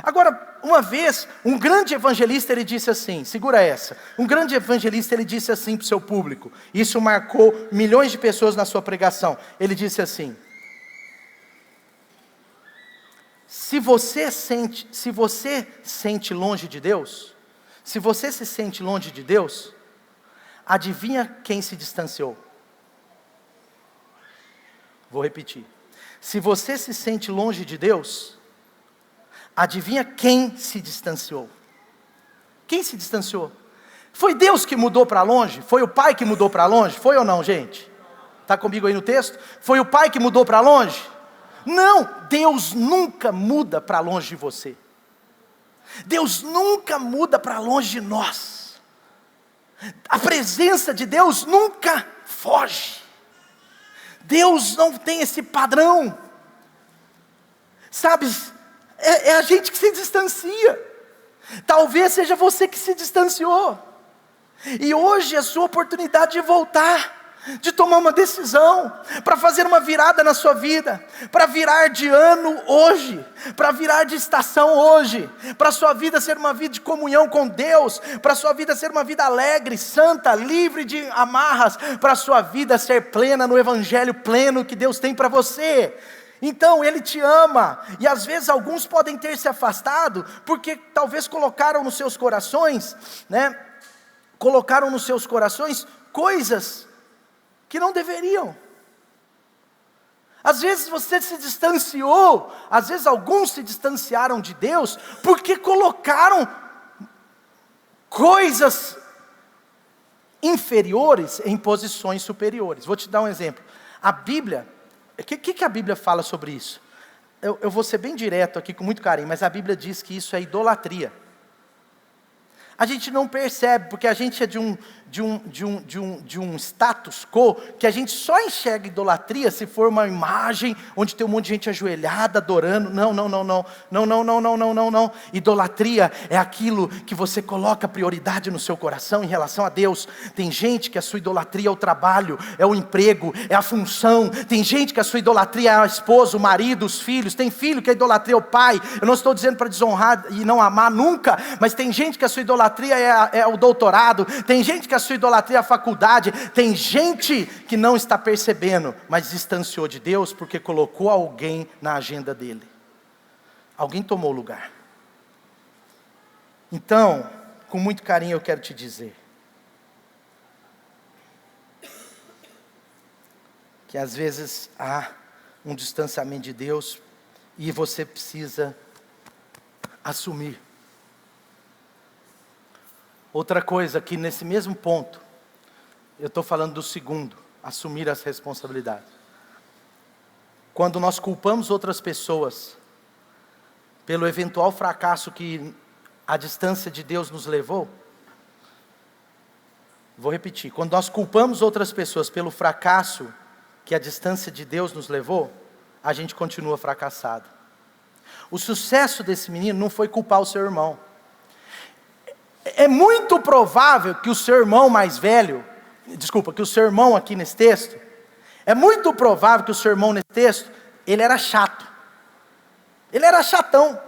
Agora, uma vez, um grande evangelista, ele disse assim, segura essa, um grande evangelista, ele disse assim para o seu público, isso marcou milhões de pessoas na sua pregação, ele disse assim: se você sente longe de Deus, se você se sente longe de Deus, adivinha quem se distanciou? Vou repetir, se você se sente longe de Deus, adivinha quem se distanciou? Quem se distanciou? Foi Deus que mudou para longe? Foi o pai que mudou para longe? Foi ou não, gente? Está comigo aí no texto? Foi o pai que mudou para longe? Não, Deus nunca muda para longe de você. Deus nunca muda para longe de nós. A presença de Deus nunca foge. Deus não tem esse padrão. Sabe, é a gente que se distancia. Talvez seja você que se distanciou. E hoje é a sua oportunidade de voltar, de tomar uma decisão, para fazer uma virada na sua vida, para virar de ano hoje, para virar de estação hoje, para a sua vida ser uma vida de comunhão com Deus, para a sua vida ser uma vida alegre, santa, livre de amarras, para a sua vida ser plena no evangelho pleno que Deus tem para você. Então Ele te ama, e às vezes alguns podem ter se afastado, porque talvez colocaram nos seus corações, colocaram nos seus corações coisas que não deveriam. Às vezes você se distanciou, às vezes alguns se distanciaram de Deus, porque colocaram coisas inferiores em posições superiores. Vou te dar um exemplo. A Bíblia, o que a Bíblia fala sobre isso? Eu vou ser bem direto aqui, com muito carinho, mas a Bíblia diz que isso é idolatria. A gente não percebe, porque a gente é de um status quo, que a gente só enxerga idolatria se for uma imagem, onde tem um monte de gente ajoelhada, adorando. Não. Idolatria é aquilo que você coloca prioridade no seu coração em relação a Deus. Tem gente que a sua idolatria é o trabalho, é o emprego, é a função. Tem gente que a sua idolatria é a esposa, o marido, os filhos. Tem filho que a idolatria é o pai. Eu não estou dizendo para desonrar e não amar nunca, mas tem gente que a sua idolatria é o doutorado, tem gente que a sua idolatria é a faculdade, tem gente que não está percebendo, mas distanciou de Deus porque colocou alguém na agenda dele. Alguém tomou o lugar. Então, com muito carinho eu quero te dizer, que às vezes há um distanciamento de Deus, e você precisa assumir. Outra coisa, que nesse mesmo ponto, eu estou falando do segundo, assumir as responsabilidades. Quando nós culpamos outras pessoas pelo eventual fracasso que a distância de Deus nos levou, vou repetir, quando nós culpamos outras pessoas pelo fracasso que a distância de Deus nos levou, a gente continua fracassado. O sucesso desse menino não foi culpar o seu irmão. É muito provável que o seu irmão mais velho, que o seu irmão aqui nesse texto, é muito provável que o seu irmão nesse texto, ele era chato. Ele era chatão.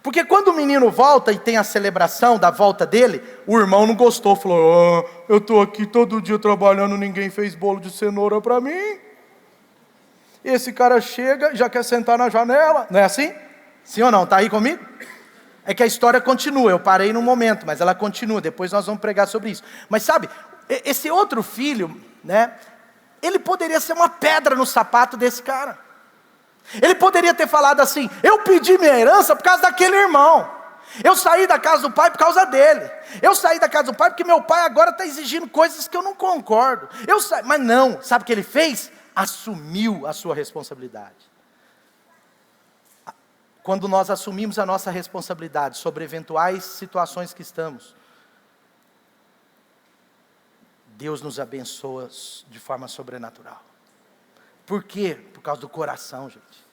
Porque quando o menino volta e tem a celebração da volta dele, o irmão não gostou, falou: eu estou aqui todo dia trabalhando, ninguém fez bolo de cenoura para mim. Esse cara chega, já quer sentar na janela. Não é assim? Sim ou não? Está aí comigo? É que a história continua, eu parei num momento, mas ela continua, depois nós vamos pregar sobre isso. Mas sabe, esse outro filho, ele poderia ser uma pedra no sapato desse cara. Ele poderia ter falado assim: eu pedi minha herança por causa daquele irmão. Eu saí da casa do pai por causa dele. Eu saí da casa do pai porque meu pai agora está exigindo coisas que eu não concordo. Mas não, sabe o que ele fez? Assumiu a sua responsabilidade. Quando nós assumimos a nossa responsabilidade sobre eventuais situações que estamos, Deus nos abençoa de forma sobrenatural. Por quê? Por causa do coração, gente.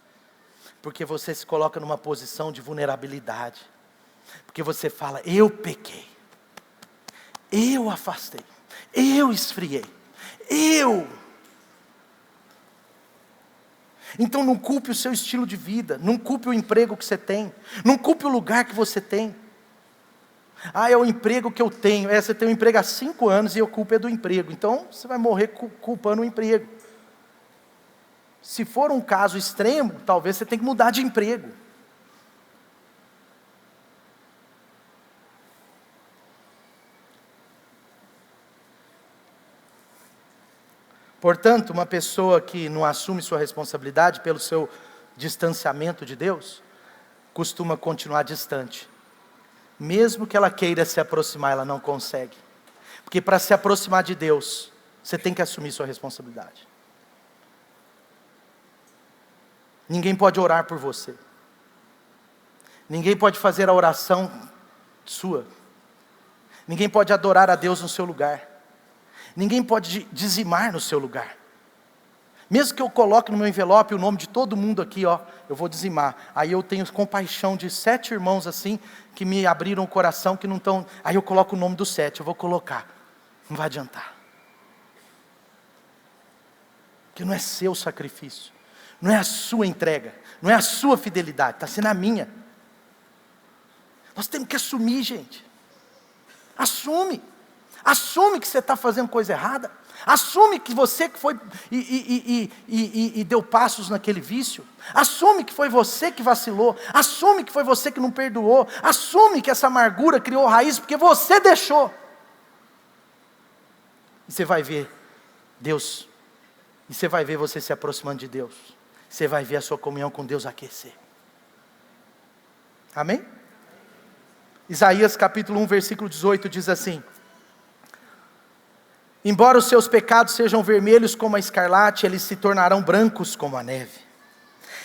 Porque você se coloca numa posição de vulnerabilidade. Porque você fala: eu pequei, eu afastei, eu esfriei, Então não culpe o seu estilo de vida, não culpe o emprego que você tem, não culpe o lugar que você tem. É o emprego que eu tenho. Você tem um emprego há 5 anos e a culpa é do emprego. Então você vai morrer culpando o emprego. Se for um caso extremo, talvez você tenha que mudar de emprego. Portanto, uma pessoa que não assume sua responsabilidade pelo seu distanciamento de Deus, costuma continuar distante. Mesmo que ela queira se aproximar, ela não consegue. Porque para se aproximar de Deus, você tem que assumir sua responsabilidade. Ninguém pode orar por você. Ninguém pode fazer a oração sua. Ninguém pode adorar a Deus no seu lugar. Ninguém pode dizimar no seu lugar. Mesmo que eu coloque no meu envelope o nome de todo mundo aqui, ó, eu vou dizimar. Aí eu tenho compaixão de 7 irmãos assim, que me abriram o coração, que não estão... Aí eu coloco o nome dos 7, eu vou colocar. Não vai adiantar. Porque não é seu sacrifício. Não é a sua entrega. Não é a sua fidelidade. Está sendo a minha. Nós temos que assumir, gente. Assume. Assume que você está fazendo coisa errada. Assume que você que foi e deu passos naquele vício. Assume que foi você que vacilou. Assume que foi você que não perdoou. Assume que essa amargura criou raiz porque você deixou. E você vai ver Deus. E você vai ver você se aproximando de Deus. Você vai ver a sua comunhão com Deus aquecer. Amém? Isaías capítulo 1, versículo 18 diz assim: embora os seus pecados sejam vermelhos como a escarlate, eles se tornarão brancos como a neve.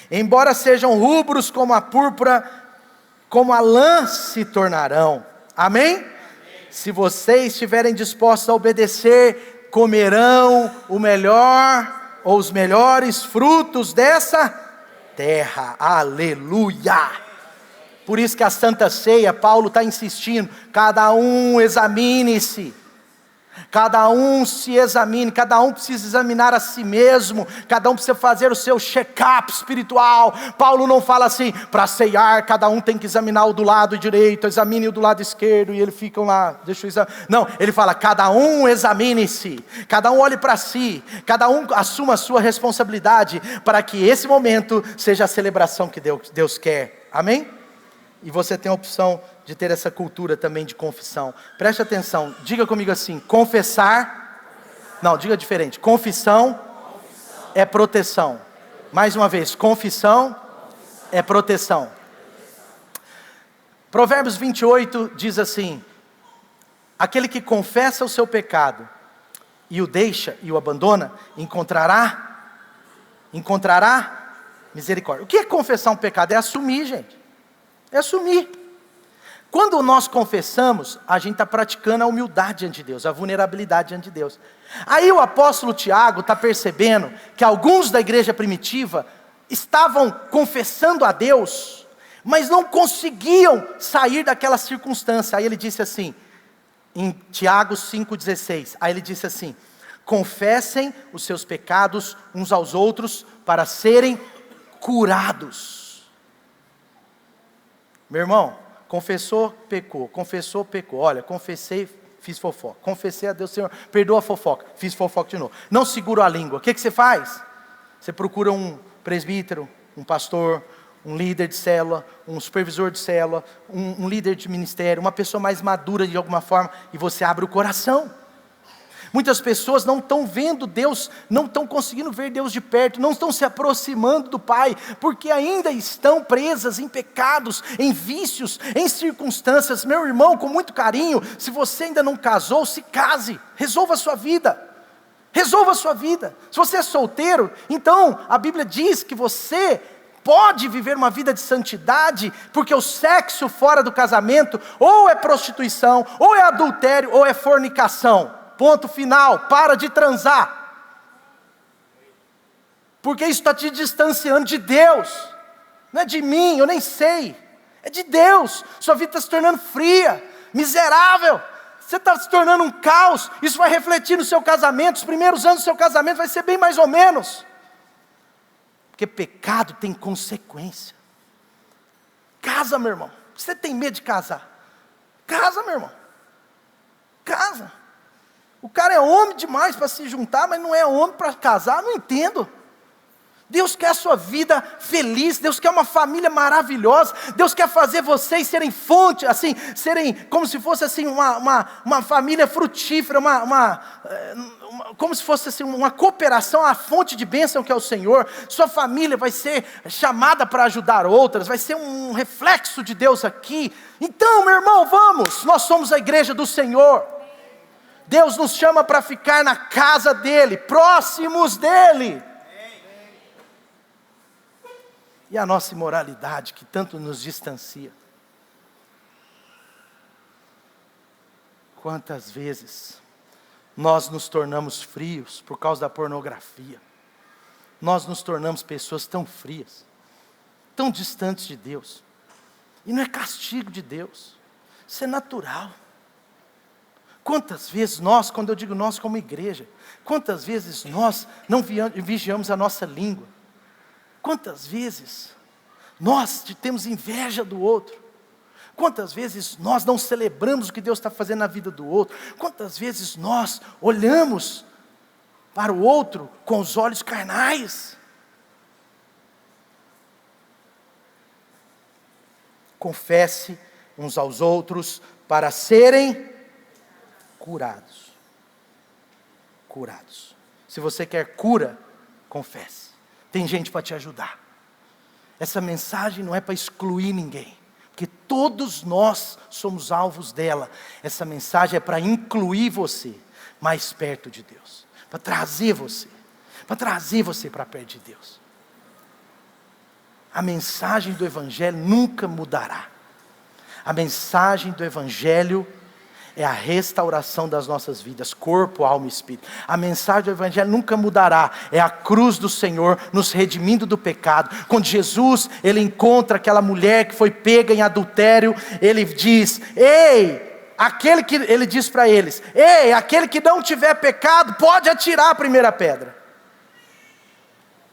Embora sejam rubros como a púrpura, como a lã se tornarão. Amém? Amém. Se vocês estiverem dispostos a obedecer, comerão o melhor, ou os melhores frutos dessa terra. Aleluia! Por isso que a Santa Ceia, Paulo está insistindo, cada um examine-se. Cada um se examine, cada um precisa examinar a si mesmo, cada um precisa fazer o seu check-up espiritual. Paulo não fala assim, para ceiar, cada um tem que examinar o do lado direito, examine o do lado esquerdo, e eles ficam lá, deixa eu examinar. Não, ele fala, cada um examine-se, cada um olhe para si, cada um assuma a sua responsabilidade, para que esse momento seja a celebração que Deus quer. Amém? E você tem a opção de ter essa cultura também de confissão. Preste atenção, diga comigo assim, confessar, não, diga diferente, confissão é proteção. Mais uma vez, confissão é proteção. Provérbios 28 diz assim: aquele que confessa o seu pecado e o deixa e o abandona, encontrará misericórdia. O que é confessar um pecado? É assumir, gente. É assumir. Quando nós confessamos, a gente está praticando a humildade diante de Deus, a vulnerabilidade diante de Deus. Aí o apóstolo Tiago está percebendo que alguns da igreja primitiva estavam confessando a Deus, mas não conseguiam sair daquela circunstância. Aí ele disse assim, em Tiago 5,16, aí ele disse assim: confessem os seus pecados uns aos outros para serem curados. Meu irmão, confessou, pecou. Olha, confessei, fiz fofoca. Confessei a Deus, Senhor, perdoa a fofoca. Fiz fofoca de novo. Não seguro a língua. O que você faz? Você procura um presbítero, um pastor, um líder de célula, um supervisor de célula, um líder de ministério, uma pessoa mais madura de alguma forma, e você abre o coração. Muitas pessoas não estão vendo Deus, não estão conseguindo ver Deus de perto, não estão se aproximando do Pai, porque ainda estão presas em pecados, em vícios, em circunstâncias. Meu irmão, com muito carinho, se você ainda não casou, se case, resolva a sua vida. Resolva a sua vida. Se você é solteiro, então a Bíblia diz que você pode viver uma vida de santidade, porque o sexo fora do casamento, ou é prostituição, ou é adultério, ou é fornicação. Ponto final, para de transar. Porque isso está te distanciando de Deus. Não é de mim, eu nem sei. É de Deus. Sua vida está se tornando fria, miserável. Você está se tornando um caos. Isso vai refletir no seu casamento. Os primeiros anos do seu casamento vai ser bem mais ou menos. Porque pecado tem consequência. Casa, meu irmão. Você tem medo de casar? Casa, meu irmão. Casa. O cara é homem demais para se juntar, mas não é homem para casar, não entendo. Deus quer a sua vida feliz, Deus quer uma família maravilhosa, Deus quer fazer vocês serem fonte, assim, serem como se fosse assim, uma família frutífera, como se fosse assim, uma cooperação à fonte de bênção que é o Senhor. Sua família vai ser chamada para ajudar outras, vai ser um reflexo de Deus aqui. Então, meu irmão, vamos, nós somos a igreja do Senhor. Deus nos chama para ficar na casa dEle, próximos dEle. E a nossa imoralidade que tanto nos distancia. Quantas vezes nós nos tornamos frios por causa da pornografia? nós nos tornamos pessoas tão frias, tão distantes de Deus. E não é castigo de Deus, isso é natural. Quantas vezes nós, quando eu digo nós como igreja, quantas vezes nós não vigiamos a nossa língua? Quantas vezes nós temos inveja do outro? Quantas vezes nós não celebramos o que Deus está fazendo na vida do outro? Quantas vezes nós olhamos para o outro com os olhos carnais? Confesse uns aos outros para serem curados. Curados. Se você quer cura, confesse. Tem gente para te ajudar. Essa mensagem não é para excluir ninguém, porque todos nós somos alvos dela. Essa mensagem é para incluir você mais perto de Deus, para trazer você para perto de Deus. A mensagem do Evangelho nunca mudará. A mensagem do Evangelho é a restauração das nossas vidas, corpo, alma e espírito. A mensagem do Evangelho nunca mudará, é a cruz do Senhor nos redimindo do pecado. Quando Jesus, ele encontra aquela mulher que foi pega em adultério, ele diz, ele diz para eles, aquele que não tiver pecado, pode atirar a primeira pedra.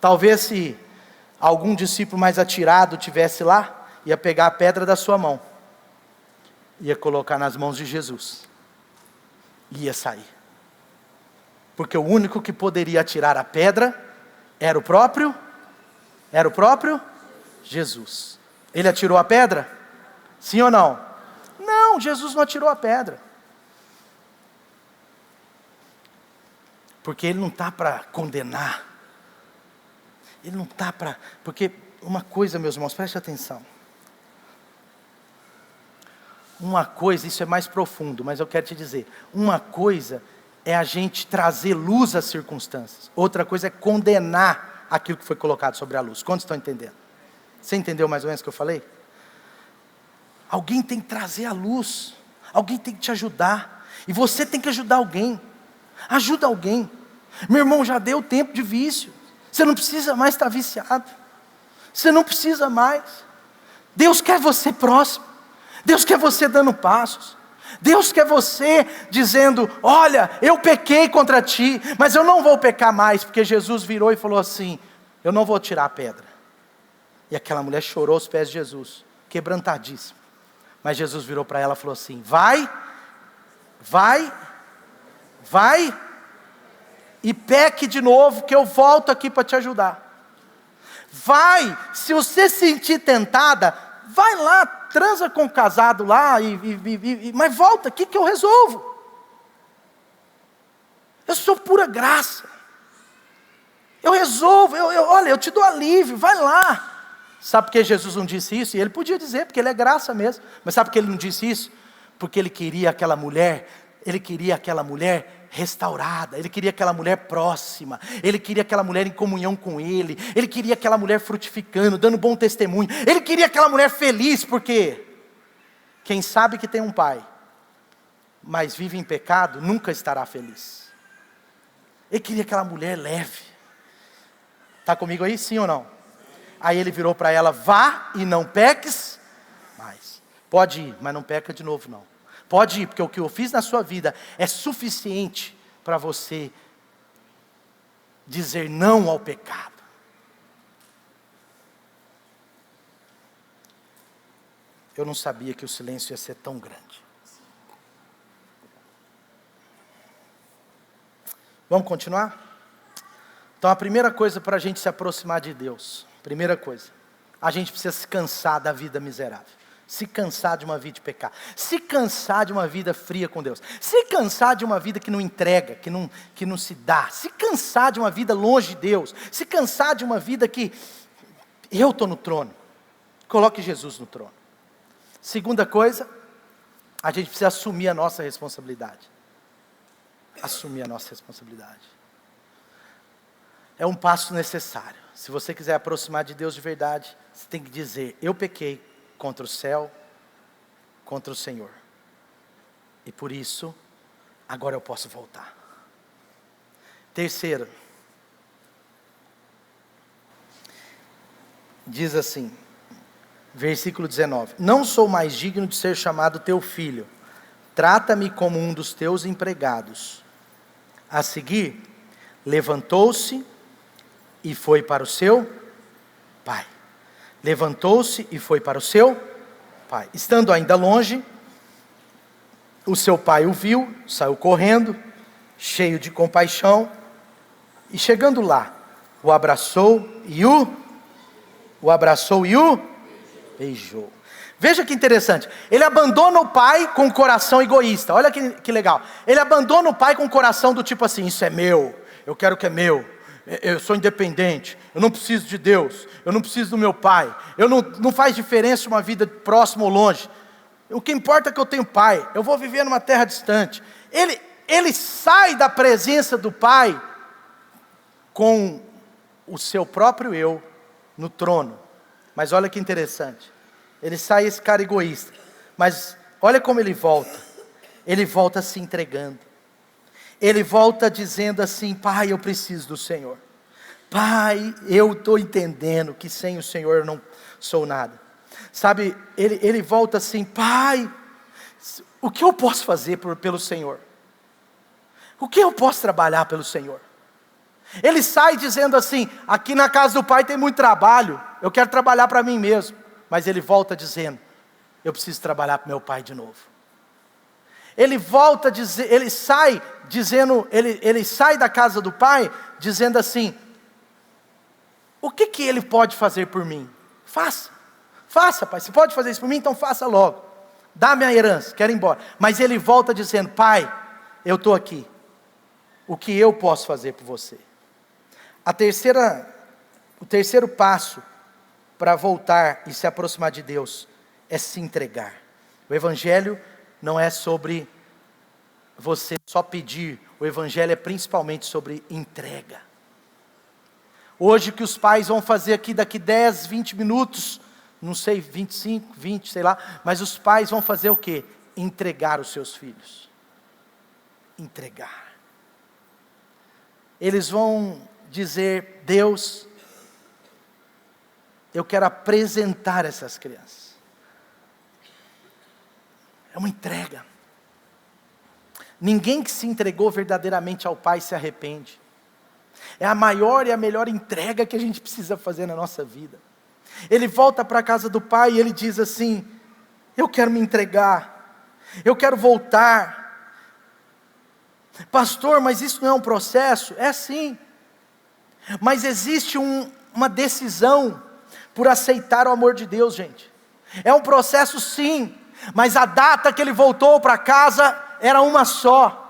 Talvez se algum discípulo mais atirado tivesse lá, ia pegar a pedra da sua mão, ia colocar nas mãos de Jesus, e ia sair, porque o único que poderia atirar a pedra, era o próprio Jesus. Ele atirou a pedra? Sim ou não? Não, Jesus não atirou a pedra, porque ele não está para condenar, ele não está para, porque uma coisa, meus irmãos, preste atenção. Uma coisa, isso é mais profundo, mas eu quero te dizer, uma coisa é a gente trazer luz às circunstâncias, outra coisa é condenar aquilo que foi colocado sobre a luz. Quantos estão entendendo? Você entendeu mais ou menos o que eu falei? Alguém tem que trazer a luz, alguém tem que te ajudar, e você tem que ajudar alguém. Ajuda alguém. Meu irmão, já deu tempo de vício, você não precisa mais estar viciado, você não precisa mais. Deus quer você próximo, Deus quer você dando passos, Deus quer você dizendo, olha, eu pequei contra ti, mas eu não vou pecar mais, porque Jesus virou e falou assim, eu não vou tirar a pedra. E aquela mulher chorou aos pés de Jesus, quebrantadíssima. Mas Jesus virou para ela e falou assim, vai, e peque de novo, que eu volto aqui para te ajudar. Vai, se você se sentir tentada, vai lá, transa com o casado lá, mas volta aqui que eu resolvo. Eu sou pura graça. Eu resolvo, olha, eu te dou alívio, vai lá. Sabe por que Jesus não disse isso? E ele podia dizer, porque ele é graça mesmo. Mas sabe por que ele não disse isso? Porque ele queria aquela mulher restaurada, ele queria aquela mulher próxima, ele queria aquela mulher em comunhão com ele queria aquela mulher frutificando, dando bom testemunho, ele queria aquela mulher feliz, porque quem sabe que tem um pai, mas vive em pecado, nunca estará feliz. Ele queria aquela mulher leve. Está comigo aí, sim ou não? Aí ele virou para ela, vá e não peques mais. Pode ir, mas não peca de novo não. Pode ir, porque o que eu fiz na sua vida é suficiente para você dizer não ao pecado. Eu não sabia que o silêncio ia ser tão grande. Vamos continuar? Então a primeira coisa para a gente se aproximar de Deus, primeira coisa, a gente precisa se cansar da vida miserável. Se cansar de uma vida de pecado, se cansar de uma vida fria com Deus, se cansar de uma vida que não entrega, que não se dá, se cansar de uma vida longe de Deus, se cansar de uma vida que eu estou no trono, coloque Jesus no trono. Segunda coisa, a gente precisa assumir a nossa responsabilidade. Assumir a nossa responsabilidade. É um passo necessário. Se você quiser aproximar de Deus de verdade, você tem que dizer, eu pequei contra o céu, contra o Senhor. E por isso, agora eu posso voltar. Terceiro, diz assim, versículo 19: não sou mais digno de ser chamado teu filho, trata-me como um dos teus empregados. A seguir, levantou-se e foi para o seu pai. Levantou-se e foi para o seu pai. Estando ainda longe, o seu pai o viu, saiu correndo, cheio de compaixão, e chegando lá, o abraçou e o beijou. Veja que interessante, ele abandona o pai com o coração egoísta, olha que legal, ele abandona o pai com o coração do tipo assim, isso é meu, eu quero o que é meu, eu sou independente, eu não preciso de Deus, eu não preciso do meu pai, não faz diferença uma vida próxima ou longe, o que importa é que eu tenho pai, eu vou viver numa terra distante. Ele sai da presença do pai com o seu próprio eu no trono, mas olha que interessante, ele sai esse cara egoísta, mas olha como ele volta se entregando, ele volta dizendo assim, pai, eu preciso do Senhor, pai, eu estou entendendo que sem o Senhor eu não sou nada, sabe, ele volta assim, pai, o que eu posso fazer pelo Senhor? O que eu posso trabalhar pelo Senhor? Ele sai dizendo assim, aqui na casa do pai tem muito trabalho, eu quero trabalhar para mim mesmo. Mas ele volta dizendo, eu preciso trabalhar para meu pai de novo. Ele volta a dizer, ele sai da casa do pai, dizendo assim, o que ele pode fazer por mim? Faça, pai, você pode fazer isso por mim, então faça logo. Dá minha herança, quero ir embora. Mas ele volta dizendo, pai, eu estou aqui, o que eu posso fazer por você? O terceiro passo para voltar e se aproximar de Deus é se entregar. O Evangelho não é sobre você só pedir, o Evangelho é principalmente sobre entrega. Hoje o que os pais vão fazer aqui daqui 10, 20 minutos, não sei, 25, 20, sei lá, mas os pais vão fazer o quê? Entregar os seus filhos. Entregar. Eles vão dizer, Deus, eu quero apresentar essas crianças. É uma entrega. Ninguém que se entregou verdadeiramente ao Pai se arrepende. É a maior e a melhor entrega que a gente precisa fazer na nossa vida. Ele volta para a casa do Pai e ele diz assim, eu quero me entregar, eu quero voltar. Pastor, mas isso não é um processo? É sim. Mas existe uma decisão por aceitar o amor de Deus, gente. É um processo sim, mas a data que ele voltou para casa era uma só.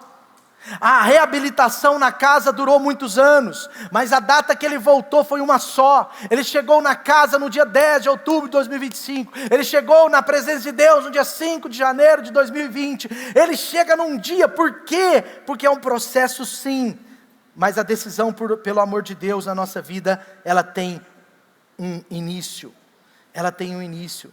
A reabilitação na casa durou muitos anos, mas a data que ele voltou foi uma só. Ele chegou na casa no dia 10 de outubro de 2025. Ele chegou na presença de Deus no dia 5 de janeiro de 2020. Ele chega num dia, por quê? Porque é um processo sim, mas a decisão pelo amor de Deus na nossa vida, ela tem um início. Ela tem um início.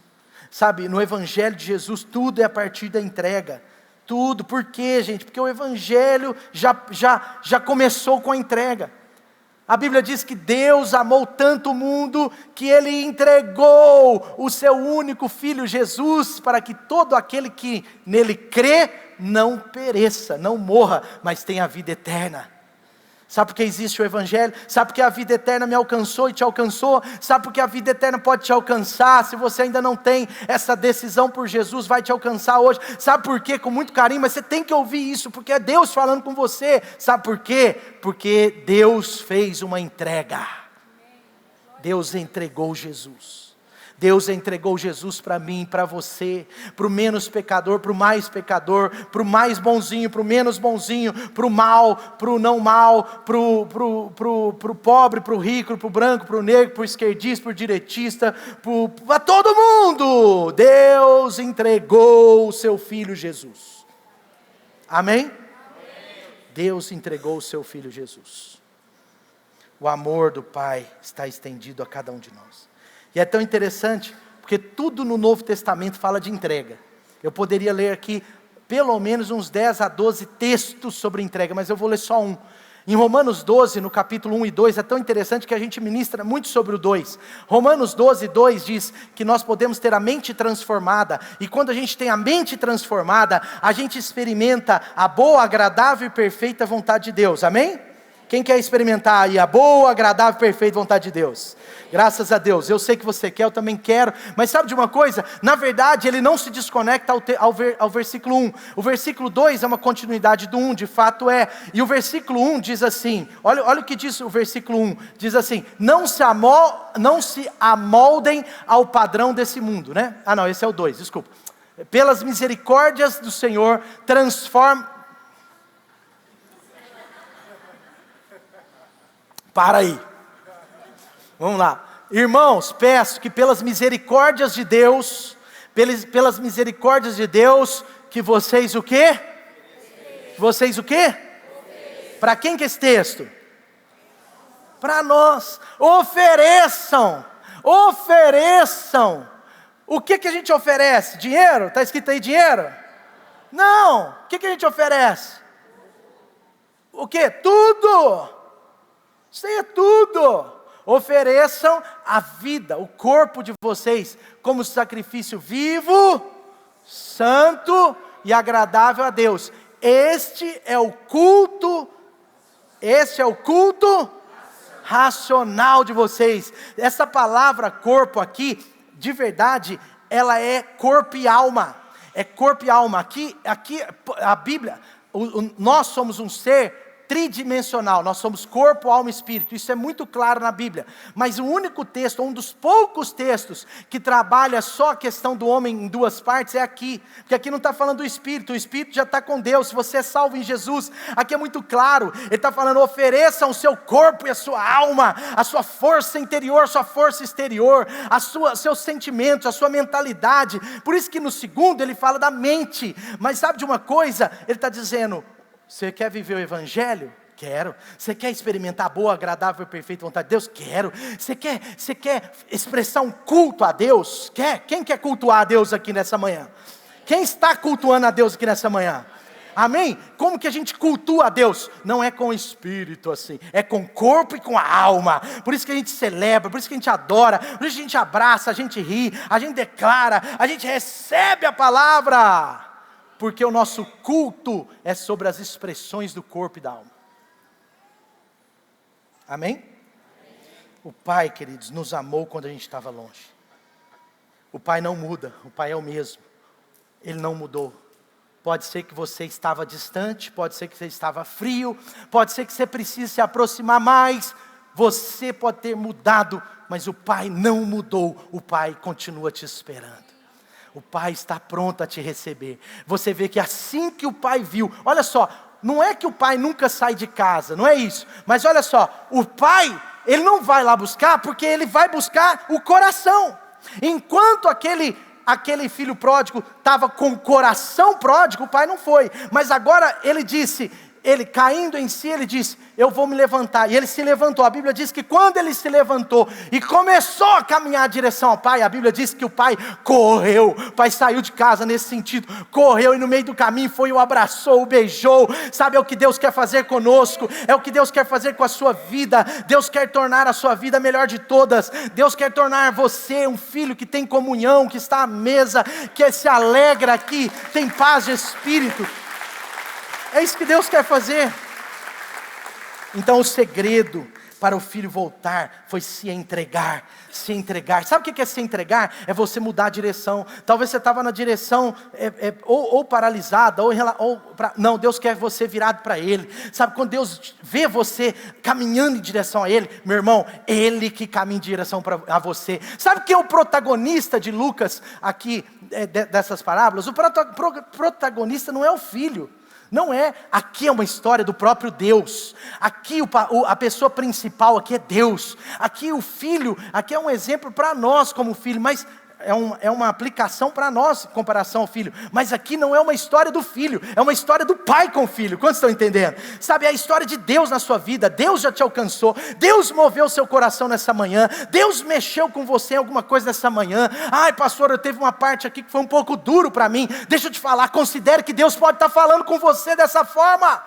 Sabe, no Evangelho de Jesus, tudo é a partir da entrega. Tudo, por quê, gente? Porque o Evangelho já começou com a entrega. A Bíblia diz que Deus amou tanto o mundo, que Ele entregou o seu único Filho Jesus, para que todo aquele que nele crê, não pereça, não morra, mas tenha a vida eterna. Sabe por que existe o Evangelho? Sabe por que a vida eterna me alcançou e te alcançou? Sabe por que a vida eterna pode te alcançar? Se você ainda não tem essa decisão por Jesus, vai te alcançar hoje. Sabe por quê? Com muito carinho, mas você tem que ouvir isso, porque é Deus falando com você. Sabe por quê? Porque Deus fez uma entrega. Deus entregou Jesus. Deus entregou Jesus para mim, para você, para o menos pecador, para o mais pecador, para o mais bonzinho, para o menos bonzinho, para o mal, para o não mal, para o pobre, para o rico, para o branco, para o negro, para o esquerdista, para o direitista, para todo mundo. Deus entregou o seu Filho Jesus. Amém? Deus entregou o seu Filho Jesus. O amor do Pai está estendido a cada um de nós. E é tão interessante, porque tudo no Novo Testamento fala de entrega. Eu poderia ler aqui pelo menos uns 10 a 12 textos sobre entrega, mas eu vou ler só um. Em Romanos 12, no capítulo 1 e 2, é tão interessante que a gente ministra muito sobre o 2. Romanos 12, 2 diz que nós podemos ter a mente transformada, e quando a gente tem a mente transformada, a gente experimenta a boa, agradável e perfeita vontade de Deus, amém? Quem quer experimentar aí a boa, agradável e perfeita vontade de Deus? Graças a Deus, eu sei que você quer, eu também quero, mas sabe de uma coisa? Na verdade ele não se desconecta ao versículo 1, o versículo 2 é uma continuidade do 1, de fato é, e o versículo 1 diz assim, olha o que diz o versículo 1, diz assim, não se amoldem ao padrão desse mundo, né? Ah não, esse é o 2, desculpa, pelas misericórdias do Senhor, para aí, vamos lá, irmãos, peço que pelas misericórdias de Deus, que vocês o quê? Vocês o quê? Para quem que é esse texto? Para nós, ofereçam, o que a gente oferece? Dinheiro? Está escrito aí dinheiro? Não, o que a gente oferece? O que? Tudo! Isso aí é tudo. Ofereçam a vida, o corpo de vocês, como sacrifício vivo, santo e agradável a Deus. Este é o culto racional de vocês. Essa palavra corpo aqui, de verdade, ela é corpo e alma. É corpo e alma. Aqui a Bíblia, nós somos um ser tridimensional, nós somos corpo, alma e espírito, isso é muito claro na Bíblia, mas o único texto, um dos poucos textos, que trabalha só a questão do homem em duas partes, é aqui, porque aqui não está falando do espírito, o espírito já está com Deus, se você é salvo em Jesus, aqui é muito claro, ele está falando, ofereçam o seu corpo e a sua alma, a sua força interior, a sua força exterior, seus sentimentos, a sua mentalidade, por isso que no segundo ele fala da mente, mas sabe de uma coisa, ele está dizendo, você quer viver o Evangelho? Quero. Você quer experimentar a boa, agradável e perfeita vontade de Deus? Quero. Você quer expressar um culto a Deus? Quer? Quem quer cultuar a Deus aqui nessa manhã? Quem está cultuando a Deus aqui nessa manhã? Amém? Como que a gente cultua a Deus? Não é com o espírito assim, é com o corpo e com a alma. Por isso que a gente celebra, por isso que a gente adora, por isso que a gente abraça, a gente ri, a gente declara, a gente recebe a palavra. Porque o nosso culto é sobre as expressões do corpo e da alma. Amém? O Pai, queridos, nos amou quando a gente estava longe. O Pai não muda, o Pai é o mesmo. Ele não mudou. Pode ser que você estava distante, pode ser que você estava frio, pode ser que você precise se aproximar mais. Você pode ter mudado, mas o Pai não mudou. O Pai continua te esperando. O Pai está pronto a te receber. Você vê que assim que o Pai viu, olha só, não é que o Pai nunca sai de casa, não é isso. Mas olha só, o Pai, Ele não vai lá buscar, porque Ele vai buscar o coração. Enquanto aquele filho pródigo estava com o coração pródigo, o Pai não foi. Mas agora Ele disse, ele caindo em si, ele disse, eu vou me levantar, e ele se levantou, a Bíblia diz que quando ele se levantou, e começou a caminhar em direção ao Pai, a Bíblia diz que o Pai correu, o Pai saiu de casa nesse sentido, correu e no meio do caminho foi, o abraçou, o beijou, sabe, é o que Deus quer fazer conosco, é o que Deus quer fazer com a sua vida, Deus quer tornar a sua vida a melhor de todas, Deus quer tornar você um filho que tem comunhão, que está à mesa, que se alegra aqui, tem paz de espírito. É isso que Deus quer fazer. Então o segredo para o filho voltar foi se entregar. Sabe o que é se entregar? É você mudar a direção. Talvez você estava na direção ou paralisada, não, Deus quer você virado para Ele. Sabe, quando Deus vê você caminhando em direção a Ele, meu irmão, Ele que caminha em direção a você. Sabe quem é o protagonista de Lucas aqui, dessas parábolas? O protagonista não é o filho. Não é, aqui é uma história do próprio Deus, aqui a pessoa principal aqui é Deus, aqui o filho, aqui é um exemplo para nós como filho, mas é uma aplicação para nós em comparação ao filho, mas aqui não é uma história do filho, é uma história do pai com o filho, quantos estão entendendo? Sabe, é a história de Deus na sua vida, Deus já te alcançou, Deus moveu o seu coração nessa manhã, Deus mexeu com você em alguma coisa nessa manhã, ai pastor, eu teve uma parte aqui que foi um pouco duro para mim, deixa eu te falar, considere que Deus pode estar falando com você dessa forma,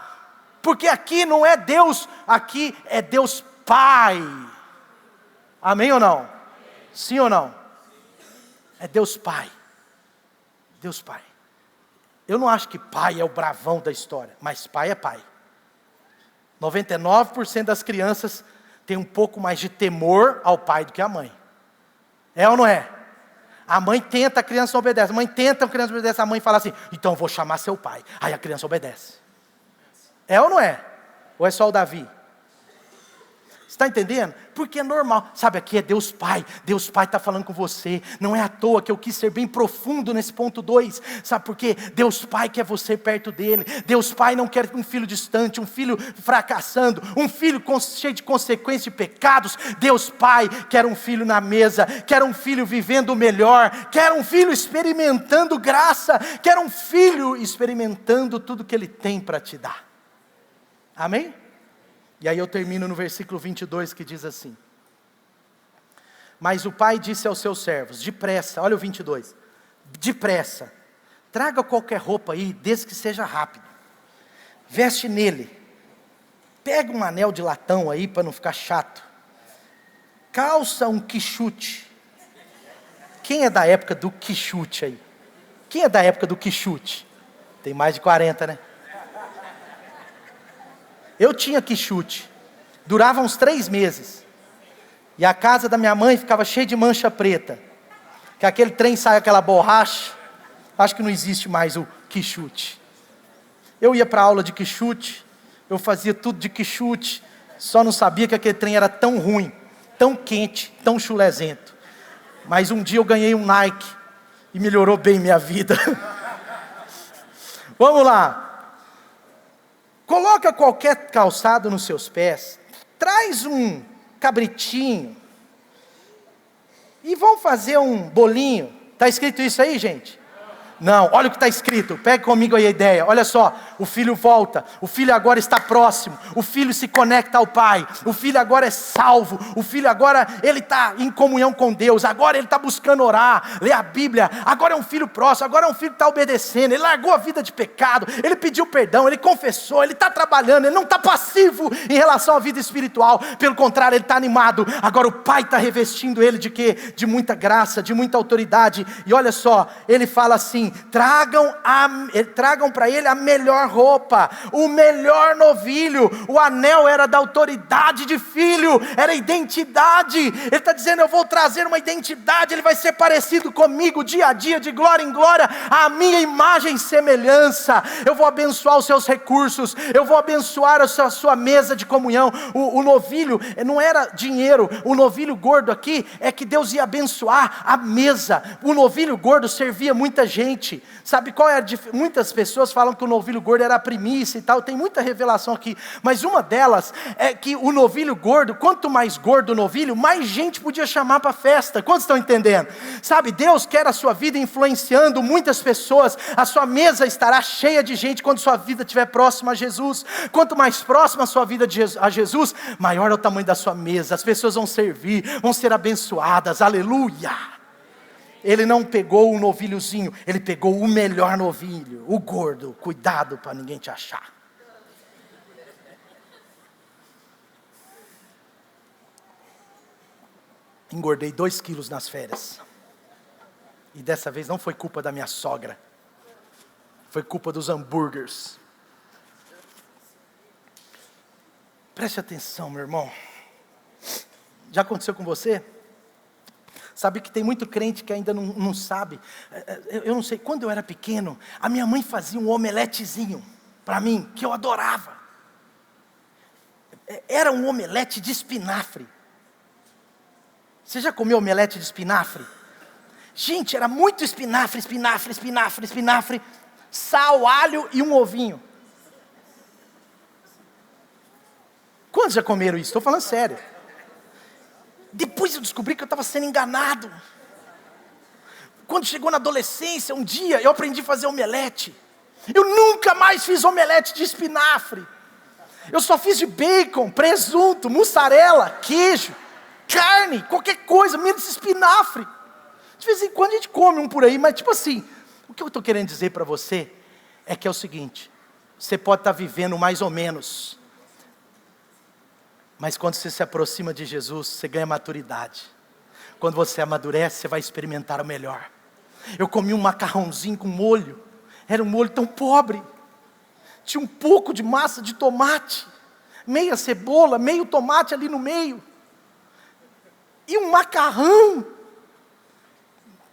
Porque aqui não é Deus, aqui é Deus Pai. Amém ou não? Sim ou não? É Deus Pai. Deus Pai. Eu não acho que pai é o bravão da história, mas pai é pai. 99% das crianças tem um pouco mais de temor ao pai do que a mãe. É ou não é? A mãe tenta, a criança não obedece. A mãe tenta, a criança obedece. A mãe fala assim, então eu vou chamar seu pai. Aí a criança obedece. É ou não é? Ou é só o Davi? Você está entendendo? Porque é normal. Sabe, aqui é Deus Pai. Deus Pai está falando com você. Não é à toa que eu quis ser bem profundo nesse ponto 2. Sabe por quê? Deus Pai quer você perto dele. Deus Pai não quer um filho distante, um filho fracassando, um filho cheio de consequências e pecados. Deus Pai quer um filho na mesa, quer um filho vivendo o melhor, quer um filho experimentando graça, quer um filho experimentando tudo que ele tem para te dar. Amém? E aí eu termino no versículo 22 que diz assim: mas o pai disse aos seus servos, depressa, olha o 22, depressa, traga qualquer roupa aí, desde que seja rápido, veste nele, pega um anel de latão aí para não ficar chato, calça um quichute. Quem é da época do quichute aí? Quem é da época do quichute? Tem mais de 40, né? Eu tinha quichute, durava uns 3 meses, e a casa da minha mãe ficava cheia de mancha preta, que aquele trem sai aquela borracha, acho que não existe mais o quichute. Eu ia para a aula de quichute, eu fazia tudo de quichute, só não sabia que aquele trem era tão ruim, tão quente, tão chulezento. Mas um dia eu ganhei um Nike, e melhorou bem minha vida. Vamos lá. Coloca qualquer calçado nos seus pés, traz um cabritinho, e vamos fazer um bolinho. Está escrito isso aí, gente? Não, olha o que está escrito, pega comigo aí a ideia, olha só, o filho volta, o filho agora está próximo, o filho se conecta ao pai, o filho agora é salvo, o filho agora, ele está em comunhão com Deus, agora ele está buscando orar, ler a Bíblia, agora é um filho próximo, agora é um filho que está obedecendo, ele largou a vida de pecado, ele pediu perdão, ele confessou, ele está trabalhando, ele não está passivo em relação à vida espiritual, pelo contrário, ele está animado, agora o pai está revestindo ele de quê? De muita graça, de muita autoridade, e olha só, ele fala assim, tragam para ele a melhor roupa, o melhor novilho, o anel era da autoridade de filho, era identidade, ele está dizendo, eu vou trazer uma identidade, ele vai ser parecido comigo, dia a dia, de glória em glória, a minha imagem e semelhança, eu vou abençoar os seus recursos, eu vou abençoar a sua mesa de comunhão, o novilho, não era dinheiro, o novilho gordo aqui, é que Deus ia abençoar a mesa, o novilho gordo servia muita gente. Sabe qual é a diferença? Muitas pessoas falam que o novilho gordo era a primícia e tal, tem muita revelação aqui, mas uma delas é que o novilho gordo, quanto mais gordo o novilho, mais gente podia chamar para a festa. Quantos estão entendendo? Sabe, Deus quer a sua vida influenciando muitas pessoas, a sua mesa estará cheia de gente quando sua vida estiver próxima a Jesus. Quanto mais próxima a sua vida a Jesus, maior é o tamanho da sua mesa, as pessoas vão servir, vão ser abençoadas, aleluia. Ele não pegou o novilhozinho, ele pegou o melhor novilho, o gordo. Cuidado para ninguém te achar. Engordei 2 quilos nas férias. E dessa vez não foi culpa da minha sogra. Foi culpa dos hambúrgueres. Preste atenção, meu irmão. Já aconteceu com você? Sabe que tem muito crente que ainda não sabe. Eu não sei, quando eu era pequeno, a minha mãe fazia um omeletezinho para mim, que eu adorava. Era um omelete de espinafre. Você já comeu omelete de espinafre? Gente, era muito espinafre, sal, alho e um ovinho. Quantos já comeram isso? Estou falando sério. Depois eu descobri que eu estava sendo enganado. Quando chegou na adolescência, um dia eu aprendi a fazer omelete. Eu nunca mais fiz omelete de espinafre. Eu só fiz de bacon, presunto, mussarela, queijo, carne, qualquer coisa, menos espinafre. De vez em quando a gente come um por aí, mas tipo assim, o que eu estou querendo dizer para você é que é o seguinte: você pode estar vivendo mais ou menos, mas quando você se aproxima de Jesus, você ganha maturidade. Quando você amadurece, você vai experimentar o melhor. Eu comi um macarrãozinho com molho, era um molho tão pobre, tinha um pouco de massa de tomate, meia cebola, meio tomate ali no meio, e um macarrão,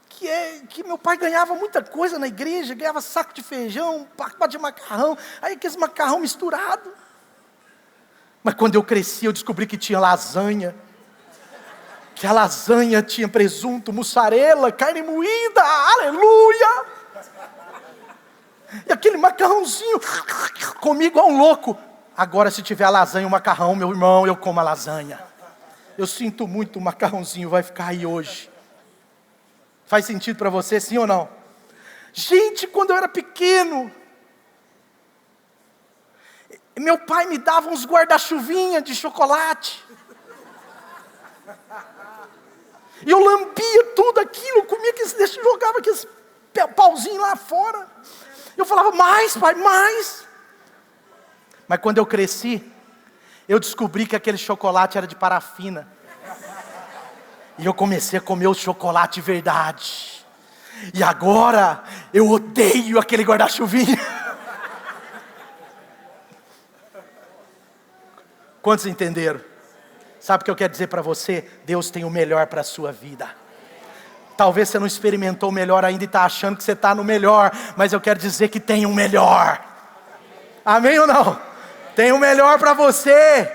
que meu pai ganhava muita coisa na igreja, ganhava saco de feijão, pacote de macarrão, aí aqueles macarrão misturado. Mas quando eu cresci, eu descobri que tinha lasanha, que a lasanha tinha presunto, mussarela, carne moída, aleluia! E aquele macarrãozinho, comi igual um louco. Agora se tiver a lasanha e o macarrão, meu irmão, eu como a lasanha. Eu sinto muito, o macarrãozinho vai ficar aí hoje. Faz sentido para você, sim ou não? Gente, quando eu era pequeno, meu pai me dava uns guarda-chuvinha de chocolate. E eu lambia tudo aquilo, comia aqueles, jogava aqueles pauzinhos lá fora. Eu falava, mais pai, mais. Mas quando eu cresci, eu descobri que aquele chocolate era de parafina. E eu comecei a comer o chocolate verdade. E agora, eu odeio aquele guarda-chuvinha. Quantos entenderam? Sabe o que eu quero dizer para você? Deus tem o melhor para a sua vida. Talvez você não experimentou o melhor ainda e está achando que você está no melhor. Mas eu quero dizer que tem um melhor. Amém ou não? Tem um melhor para você.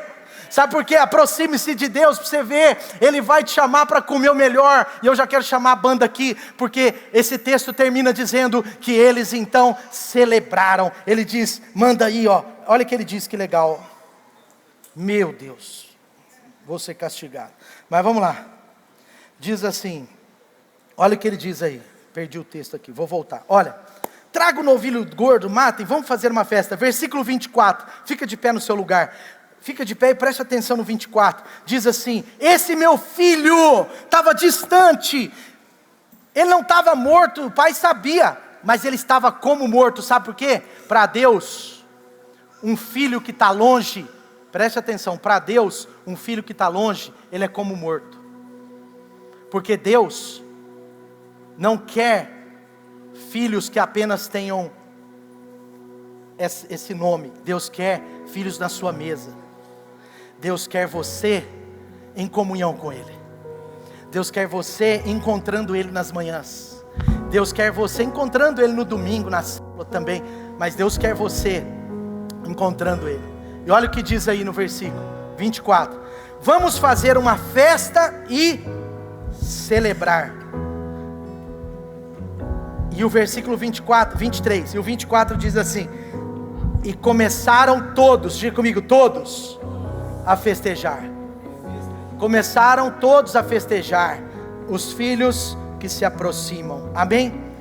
Sabe por quê? Aproxime-se de Deus para você ver. Ele vai te chamar para comer o melhor. E eu já quero chamar a banda aqui, porque esse texto termina dizendo que eles então celebraram. Ele diz, manda aí, ó. Olha o que ele diz, que legal. Meu Deus, vou ser castigado. Mas vamos lá. Diz assim, olha o que ele diz aí. Perdi o texto aqui, vou voltar. Olha, traga o novilho gordo, matem, vamos fazer uma festa. Versículo 24, fica de pé no seu lugar. Fica de pé e preste atenção no 24. Diz assim, esse meu filho estava distante. Ele não estava morto, o pai sabia. Mas ele estava como morto, sabe por quê? Para Deus, um filho que está longe, preste atenção, para Deus, um filho que está longe, ele é como morto. Porque Deus não quer filhos que apenas tenham esse nome. Deus quer filhos na sua mesa. Deus quer você em comunhão com Ele. Deus quer você encontrando Ele nas manhãs. Deus quer você encontrando Ele no domingo, na célula também. Mas Deus quer você encontrando Ele. E olha o que diz aí no versículo 24. Vamos fazer uma festa e celebrar. E o versículo 23 e o 24 diz assim: e começaram todos, diga comigo, todos, a festejar. Começaram todos a festejar, os filhos que se aproximam. Amém?